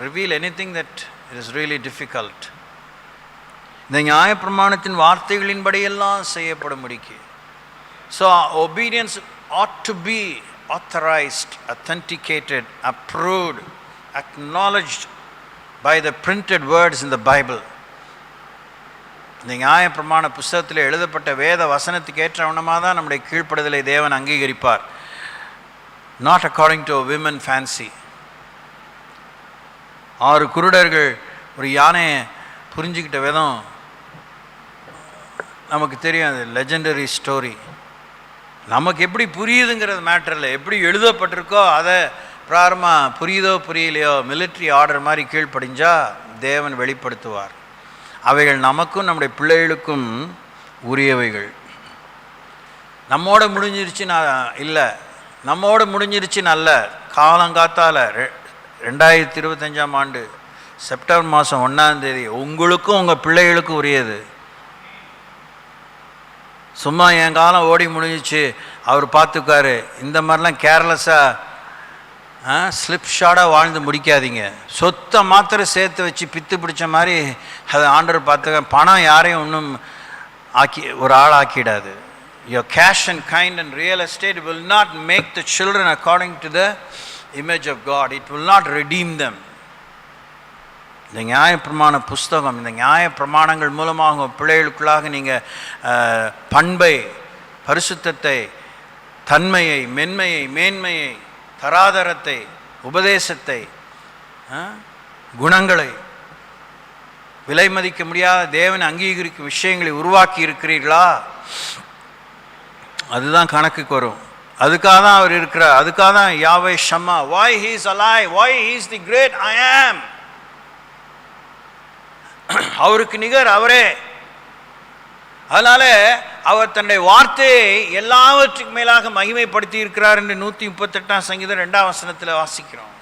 reveal anything that is really difficult. இந்த நியாயப்பிரமாணத்தின் வார்த்தைகளின்படியெல்லாம் செய்யப்படும்படிக்கு. So obedience ought to be authorized, authenticated, approved, acknowledged by the printed words in the Bible. இந்த நியாயப்பிரமாண புஸ்தகத்தில் எழுதப்பட்ட வேத வசனத்துக்கு ஏற்றவனமாக தான் நம்முடைய கீழ்ப்படுதலை தேவன் அங்கீகரிப்பார். Not according to women fancy. 6 குருடர்கள் ஒரு யானையை புரிஞ்சுக்கிட்ட விதம் நமக்கு தெரியும். அது லெஜெண்டரி ஸ்டோரி. நமக்கு எப்படி புரியுதுங்கிறது மேட்டர் இல்லை, எப்படி எழுதப்பட்டிருக்கோ அதை பிராரமாக புரியுதோ புரியலையோ மிலிட்ரி ஆர்டர் மாதிரி கீழ்ப்படிஞ்சா தேவன் வெளிப்படுத்துவார். அவைகள் நமக்கும் நம்முடைய பிள்ளைகளுக்கும் உரியவைகள். நம்மோட முடிஞ்சிருச்சுன்னு இல்லை, நம்மோட முடிஞ்சிருச்சுன்னு அல்ல. காலங்காத்தால் 2025ஆம் ஆண்டு செப்டம்பர் மாதம் 1ஆம் தேதி உங்களுக்கும் உங்கள் பிள்ளைகளுக்கும் உரியது. சும்மா என் காலம் ஓடி முடிஞ்சிச்சு அவர் பார்த்துக்காரு, இந்த மாதிரிலாம் கேர்லெஸ்ஸாக ஸ்லிப் ஷாடாக வாழ்ந்து முடிக்காதீங்க. சொத்தை மாத்திரம் சேர்த்து வச்சு பித்து பிடிச்ச மாதிரி அதை ஆண்டவர் பார்த்துக்க. பணம் யாரையும் ஒன்றும் ஒரு ஆள் ஆக்கிடாது. Your cash and kind and real estate will not make the children according to the image of God. It will not redeem them. இந்த நியாயப்பிரமாண புஸ்தகம், இந்த நியாயப்பிரமாணங்கள் மூலமாக உங்கள் பிள்ளைகளுக்குள்ளாக நீங்கள் பண்பை, பரிசுத்தத்தை, தன்மையை, மென்மையை, மேன்மையை, தராதரத்தை, உபதேசத்தை, குணங்களை, விலை மதிக்க முடியாத தேவன் அங்கீகரிக்கும் விஷயங்களை உருவாக்கி இருக்கிறீர்களா? அதுதான் கணக்குக்கு வரும். அதுக்காக தான் அவர் இருக்கிறார். அதுக்காக தான் யாவே ஷம்மா, why he is alive, why he is the great I am. அவருக்கு நிகர் அவரே. அதனால அவர் தன்னுடைய வார்த்தையை எல்லாவற்றுக்கு மேலாக மகிமைப்படுத்தி இருக்கிறார் என்று 138 சங்கீதம் 2 வசனத்தில் வாசிக்கிறோம்.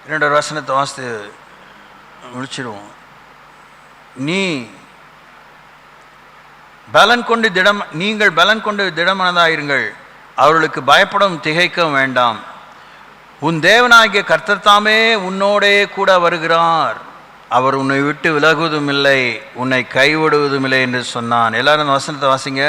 இரண்டு வசனத்தை வாசித்து முடிச்சிடுவோம். நீங்கள் பலன் கொண்டு திடமனதாயிருங்கள், அவர்களுக்கு பயப்படும் திகைக்கவும் வேண்டாம். உன் தேவனாகிய கர்த்தர் தாமே உன்னோடே கூட வருகிறார், அவர் உன்னை விட்டு விலகுவதும் இல்லை, உன்னை கைவிடுவதும் இல்லை என்று சொன்னான். எல்லாரும் அந்த வசனத்தை வாசிங்க.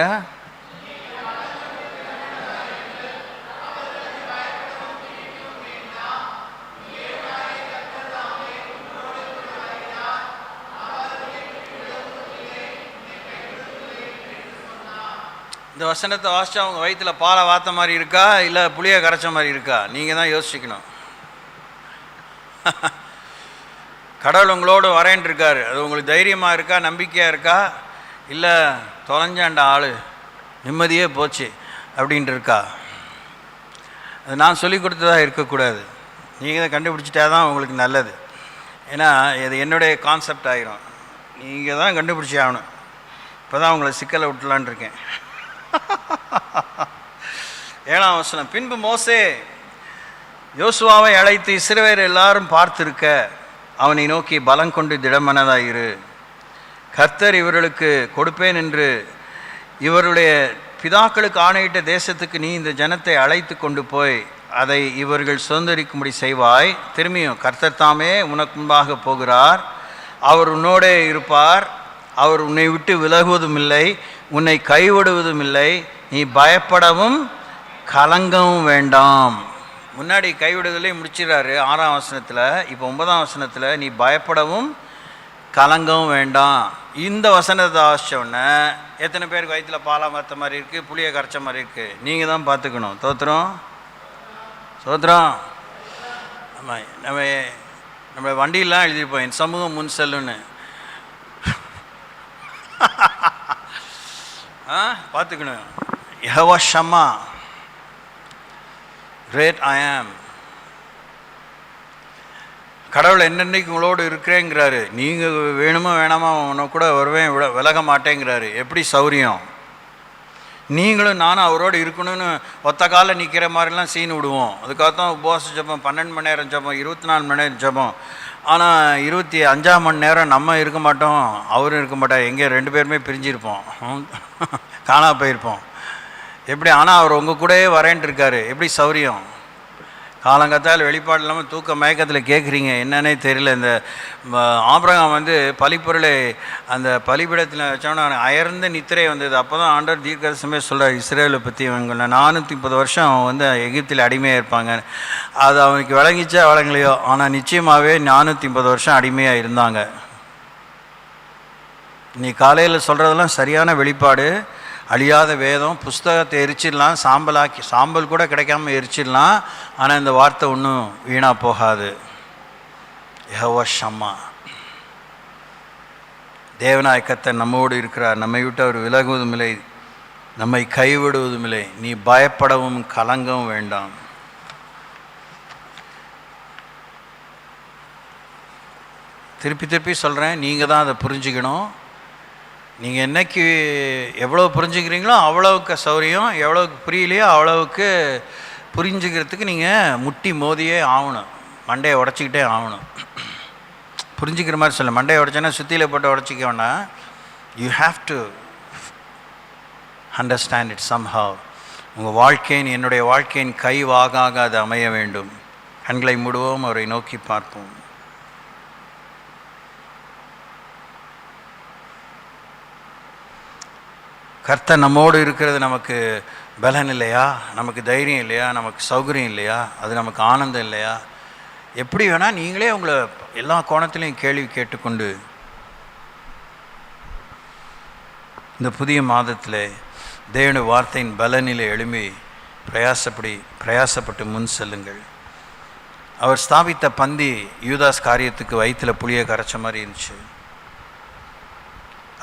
இந்த வசனத்தை வாசிச்சா அவங்க வயிற்றில் பாலை வாத்த மாதிரி இருக்கா இல்லை புளியை கரைச்ச மாதிரி இருக்கா? நீங்கள் தான் யோசிக்கணும். கடவுள் உங்களோடு வரேன் இருக்காரு, அது உங்களுக்கு தைரியமாக இருக்கா, நம்பிக்கையாக இருக்கா, இல்லை தொலைஞ்சாண்ட ஆள் நிம்மதியே போச்சு அப்படின்ட்டு இருக்கா? அது நான் சொல்லி கொடுத்ததாக இருக்கக்கூடாது, நீங்கள் தான் கண்டுபிடிச்சிட்டா தான் உங்களுக்கு நல்லது. ஏன்னா இது என்னுடைய கான்செப்ட் ஆகிரும், நீங்கள் தான் கண்டுபிடிச்சி ஆகணும். இப்போ தான் உங்களை சிக்கலை விட்டுலான் இருக்கேன். 7ஆம் வசனம். பின்பு மோசே யோசுவாவை அழைத்து, இஸ்ரவேலர் எல்லாரும் பார்த்திருக்க அவனை நோக்கி, பலம் கொண்டு திடமனதாயிரு, கர்த்தர் இவர்களுக்கு கொடுப்பேன் என்று இவருடைய பிதாக்களுக்கு ஆணையிட்ட தேசத்துக்கு நீ இந்த ஜனத்தை அழைத்து கொண்டு போய் அதை இவர்கள் சுதந்திரிக்கும்படி செய்வாய். திரும்பியும் கர்த்தர் தாமே உனக்கு முன்பாக போகிறார், அவர் உன்னோடே இருப்பார், அவர் உன்னை விட்டு விலகுவதும் இல்லை, உன்னை கைவிடுவதும் இல்லை, நீ பயப்படவும் கலங்கவும் வேண்டாம். முன்னாடி கைவிடுதலே முடிச்சிடறாரு 6ஆம் வசனத்தில். இப்போ 9ஆம் வசனத்தில் நீ பயப்படவும் கலங்கவும் வேண்டாம். இந்த வசனத்தை வாசிச்சோடனே எத்தனை பேருக்கு வயிற்றில் பாலா மாற்ற மாதிரி இருக்குது, புளியை கரைச்ச மாதிரி இருக்குது? நீங்கள் தான் பார்த்துக்கணும். தோத்திரம் சோத்திரம். ஆமாம், நம்ம வண்டியெலாம் எழுதியிருப்போம், என் சமூகம் முன் செல்லுன்னு. பார்த்துக்கணும். யெகோவா ஷம்மா, கிரேட் ஐ ஆம். கடவுள் என்னென்னைக்கு உங்களோடு இருக்கிறேங்கிறாரு. நீங்கள் வேணுமோ வேணாமா உன்னை கூட வருவேன், விலக மாட்டேங்கிறாரு. எப்படி சௌரியம்! நீங்களும் நானும் அவரோடு இருக்கணும்னு ஒத்த காலில் நிற்கிற மாதிரிலாம் சீன் விடுவோம். அதுக்காகத்தான் உபவாச ஜபம், 12 மணி நேரம் ஜபம், 24 மணி நேரம் ஜபம். ஆனால் 25ஆம் மணி நேரம் நம்ம இருக்க மாட்டோம், அவரும் இருக்க மாட்டார். எங்கே 2 பேருமே பிரிஞ்சிருப்போம், காணா போயிருப்போம். எப்படி? ஆனால் அவர் உங்கள் கூடவே வரேன்ட்டு இருக்காரு. எப்படி சௌரியம்! காலங்கத்தால் வெளிப்பாடு இல்லாமல் தூக்க மயக்கத்தில் கேட்குறீங்க, என்னன்னே தெரியல. இந்த ஆபிரகாம் பலிப்பொருளை அந்த பலிபீடத்தில் வச்சோன்னா அயர்ந்த நித்திரை வந்தது. அப்போ தான் ஆண்டவர் தீர்க்கதரிசனமே சொல்கிறார் இஸ்ரேலை பற்றி. இவங்க 430 வருஷம் அவன் எகிப்தில் அடிமையாக இருப்பாங்க. அது அவனுக்கு விளங்கிச்சா விளங்கலையோ, ஆனால் நிச்சயமாகவே 430 வருஷம் அடிமையாக இருந்தாங்க. நீ காலையில் சொல்கிறதெல்லாம் சரியான வெளிப்பாடு, அழியாத வேதம். புஸ்தகத்தை எரிச்சிடலாம், சாம்பல் கூட கிடைக்காம எரிச்சிடலாம், ஆனால் இந்த வார்த்தை ஒன்றும் வீணாக போகாது. யெகோவா ஷம்மா, தேவனாய கர்த்தர் நம்மோடு இருக்கிறார், நம்மை விட்டு அவர் விலகுவதும் இல்லை, நம்மை கைவிடுவதும் இல்லை, நீ பயப்படவும் கலங்கவும் வேண்டாம். திருப்பி திருப்பி சொல்கிறேன், நீங்கள் தான் அதை புரிஞ்சுக்கணும். நீங்கள் என்னைக்கு எவ்வளோ புரிஞ்சுக்கிறீங்களோ அவ்வளவுக்கு சௌரியம், எவ்வளோவுக்கு புரியலையோ அவ்வளவுக்கு புரிஞ்சுக்கிறதுக்கு நீங்கள் முட்டி மோதியே ஆகணும், மண்டையை உடச்சிக்கிட்டே ஆகணும். புரிஞ்சுக்கிற மாதிரி சொல்ல, மண்டையை உடச்சேன்னா சுத்தியில் போட்டு உடச்சிக்க வேண்டாம். You have to understand it somehow. உங்கள் வாழ்க்கையின், என்னுடைய வாழ்க்கையின் கைவாகாக அது அமைய வேண்டும். கண்களை மூடுவோம், அவரை நோக்கி பார்ப்போம். கர்த்தர் நம்மோடு இருக்கிறது நமக்கு பலன் இல்லையா? நமக்கு தைரியம் இல்லையா? நமக்கு சௌகரியம் இல்லையா? அது நமக்கு ஆனந்தம் இல்லையா? எப்படி வேணால் நீங்களே உங்களை எல்லா கோணத்திலையும் கேள்வி கேட்டுக்கொண்டு இந்த புதிய மாதத்தில் தேவனுடைய வார்த்தையின் பலனிலே எழும்பி பிரயாசப்பட்டு முன் செல்லுங்கள். அவர் ஸ்தாபித்த பந்தி யூதாஸ் காரியத்துக்கு வயிற்றில் புளியை கரைச்ச மாதிரி இருந்துச்சு.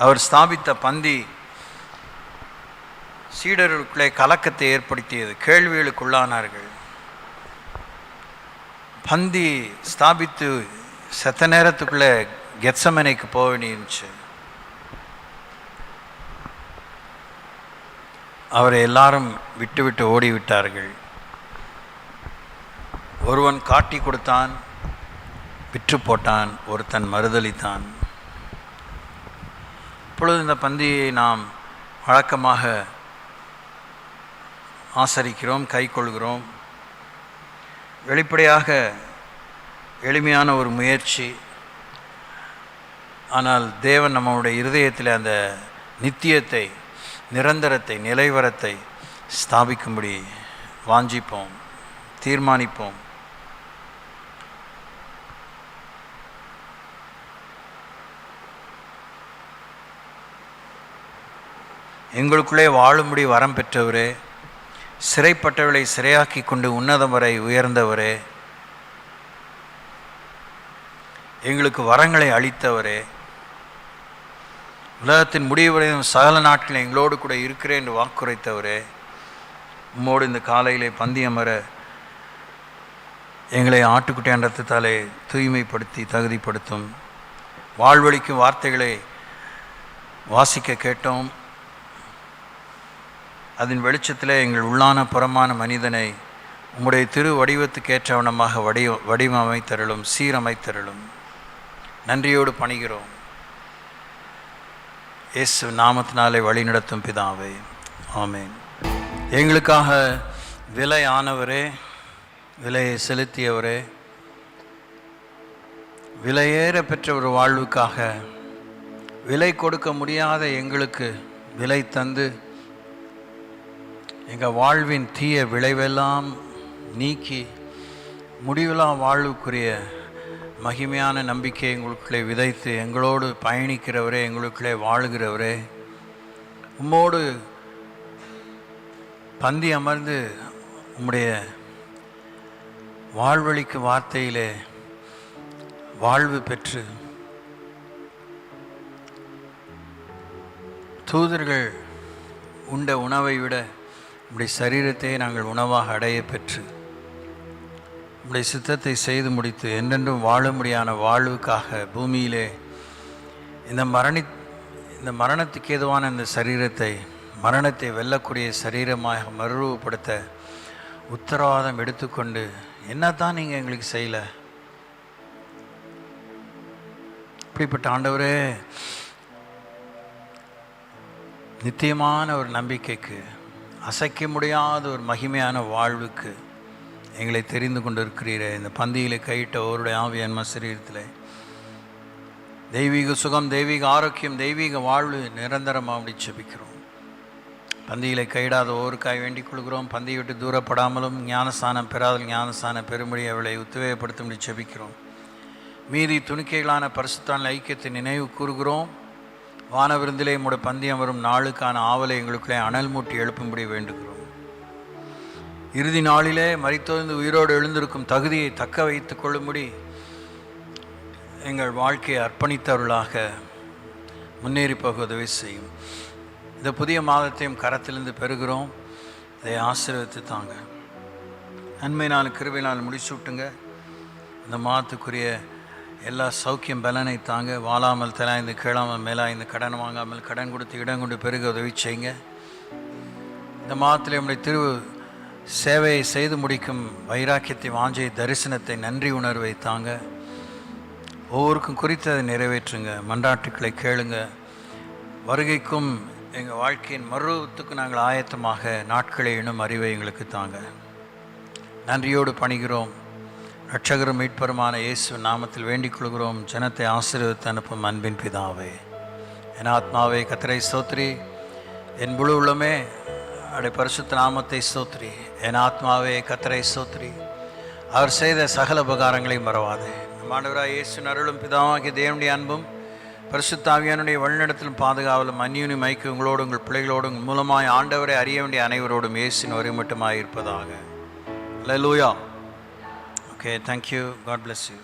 அவர் ஸ்தாபித்த பந்தி சீடர்களுக்குள்ளே கலக்கத்தை ஏற்படுத்தியது, கேள்விகளுக்குள்ளானார்கள். பந்தி ஸ்தாபித்து செத்த நேரத்துக்குள்ளே கெத்சமனைக்கு போக வேண்டியிருந்துச்சு. அவரை எல்லாரும் விட்டு விட்டு ஓடிவிட்டார்கள். ஒருவன் காட்டி கொடுத்தான், விற்று போட்டான், ஒருத்தன் மறுதளித்தான். இப்பொழுது இந்த பந்தியை நாம் வழக்கமாக ஆசரிக்கிறோம், கை கொள்கிறோம். வெளிப்படையாக எளிமையான ஒரு முயற்சி. ஆனால் தேவன் நம்முடைய இருதயத்தில் அந்த நித்தியத்தை, நிரந்தரத்தை, நிலைவரத்தை ஸ்தாபிக்கும்படி வாஞ்சிப்போம், தீர்மானிப்போம். எங்களுக்குள்ளே வாழும்படி வரம் பெற்றவரே, சிறைப்பட்டவர்களை சிறையாக்கி கொண்டு உன்னதம் வரை உயர்ந்தவரே, எங்களுக்கு வரங்களை அளித்தவரே, உலகத்தின் முடிவு வரையும் சகல நாட்களில் எங்களோடு கூட இருக்கிறேன் என்று வாக்குரைத்தவரே, உம்மோடு இந்த காலையிலே பந்தியமர எங்களை ஆட்டுக்குட்டியான் இரத்தத்தாலே தூய்மைப்படுத்தி தகுதிப்படுத்தும். வாழ்வழிக்கும் வார்த்தைகளை வாசிக்க கேட்டோம். அதன் வெளிச்சத்தில் எங்கள் உள்ளான புறமான மனிதனை உம்முடைய திரு வடிவத்துக்கேற்றவனமாக வடிவமைத்தருளும், சீரமைத்தருளும். நன்றியோடு பணிகிறோம். இயேசு நாமத்தினாலே வழிநடத்தும் பிதாவே, ஆமென். எங்களுக்காக விலையானவரே, விலையை செலுத்தியவரே, விலையேற பெற்ற ஒரு வாழ்வுக்காக விலை கொடுக்க முடியாத எங்களுக்கு விலை தந்து எங்கள் வாழ்வின் தீய விளைவெல்லாம் நீக்கி முடிவிலா வாழ்வுக்குரிய மகிமையான நம்பிக்கை எங்களுக்குள்ளே விதைத்து எங்களோடு பயணிக்கிறவரே, எங்களுக்குள்ளே வாழுகிறவரே, உம்மோடு பந்தி அமர்ந்து உம்முடைய வாழ்வழிக்கு வார்த்தையிலே வாழ்வு பெற்று தூதர்கள் உண்ட உணவை விட உம்முடைய சரீரத்தை நாங்கள் உணவாக அடைய பெற்று உம்முடைய சித்தத்தை செய்து முடித்து என்றென்றும் வாழும்படியான வாழ்வுக்காக பூமியிலே இந்த மரணத்துக்கு ஏதுவான இந்த சரீரத்தை, மரணத்தை வெல்லக்கூடிய சரீரமாக மறுரூபப்படுத்த உத்தரவாதம் எடுத்துக்கொண்டு, என்னத்தான் நீங்கள் எங்களுக்கு செய்யலை, இப்படிப்பட்ட ஆண்டவரே, நித்தியமான ஒரு நம்பிக்கைக்கு, அசைக்க முடியாத ஒரு மகிமையான வாழ்வுக்கு எங்களை தெரிந்து கொண்டு இருக்கிறீரே. இந்த பந்தியில் கையிட்ட ஒருடைய ஆவியான்ம சரீரத்தில் தெய்வீக சுகம், தெய்வீக ஆரோக்கியம், தெய்வீக வாழ்வு நிரந்தரமாக அப்படி செபிக்கிறோம். பந்தியில் கையிடாத ஒருக்காய் வேண்டிக் கொள்கிறோம். பந்தியை விட்டு தூரப்படாமலும் ஞானஸ்தானம் பெறாதல் ஞானஸ்தானம் பெரும்படி அவளை உத்வேகப்படுத்தும்படி செபிக்கிறோம். மீதி துணிக்கைகளான பரிசுத்தான ஐக்கியத்தை நினைவு கூறுகிறோம். வானவிருந்திலே உம்முடைய பந்தியம் வரும் நாளுக்கான ஆவலை எங்களுக்குள்ளே அனல் மூட்டி எழுப்பும்படி வேண்டுகிறோம். இறுதி நாளிலே மரித்தோர்ந்து உயிரோடு எழுந்திருக்கும் தகுதியை தக்க வைத்துக் கொள்ளும்படி எங்கள் வாழ்க்கையை அர்ப்பணித்தவர்களாக முன்னேறி போக உதவி செய்யும். இந்த புதிய மாதத்தையும் கரத்திலிருந்து பெறுகிறோம். இதை ஆசீர்வதித்து தாங்க. நன்மையினால் கிருபையினால் முடிசூட்டுங்க. இந்த மாதத்துக்குரிய எல்லா சௌக்கியம் பலனை தாங்க. வாழாமல் தலாய்ந்து கேளாமல் மேலாய்ந்து கடன் வாங்காமல் கடன் கொடுத்து இடம் கொண்டு பெருக உதவி செய்யுங்க. இந்த மாதத்தில் நம்முடைய திரு சேவையை செய்து முடிக்கும் வைராக்கியத்தை, வாஞ்சை, தரிசனத்தை, நன்றி உணர்வை தாங்க. ஒவ்வொருக்கும் குறித்து அதை நிறைவேற்றுங்க. மன்றாட்டுக்களை கேளுங்க. வருகைக்கும் எங்கள் வாழ்க்கையின் மறுரூபத்துக்கு நாங்கள் ஆயத்தமாக நாட்களை எண்ணும் அறிவை எங்களுக்கு தாங்க. நன்றியோடு பணிகிறோம். இரட்சகரும் மீட்பருமான இயேசு நாமத்தில் வேண்டிக் கொள்கிறோம். ஜனத்தை ஆசீர்வதித்து அனுப்பும் அன்பின் பிதாவே. என் ஆத்மாவே கர்த்தரை ஸ்தோத்திரி, என் முழு உள்ளமே அவருடைய பரிசுத்த நாமத்தை ஸ்தோத்திரி. என் ஆத்மாவே கர்த்தரை ஸ்தோத்திரி, அவர் செய்த சகல உபகாரங்களை மறவாதே. நம் ஆண்டவராகிய இயேசுவின் அருளும் பிதாவாகிய தேவனுடைய அன்பும் பரிசுத்த ஆவியானுடைய வழிநடத்தலும் பாதுகாவலும் அந்யோன்யம் ஐக்கியம் உங்களோடு உங்கள் பிள்ளைகளோடு உங்கள் மூலமாய் ஆண்டவரை அறிய வேண்டிய அனைவரோடும் இயேசுவின் வரை மட்டுமாய் இருப்பதாக. அல்லேலூயா. Okay, thank you. God bless you.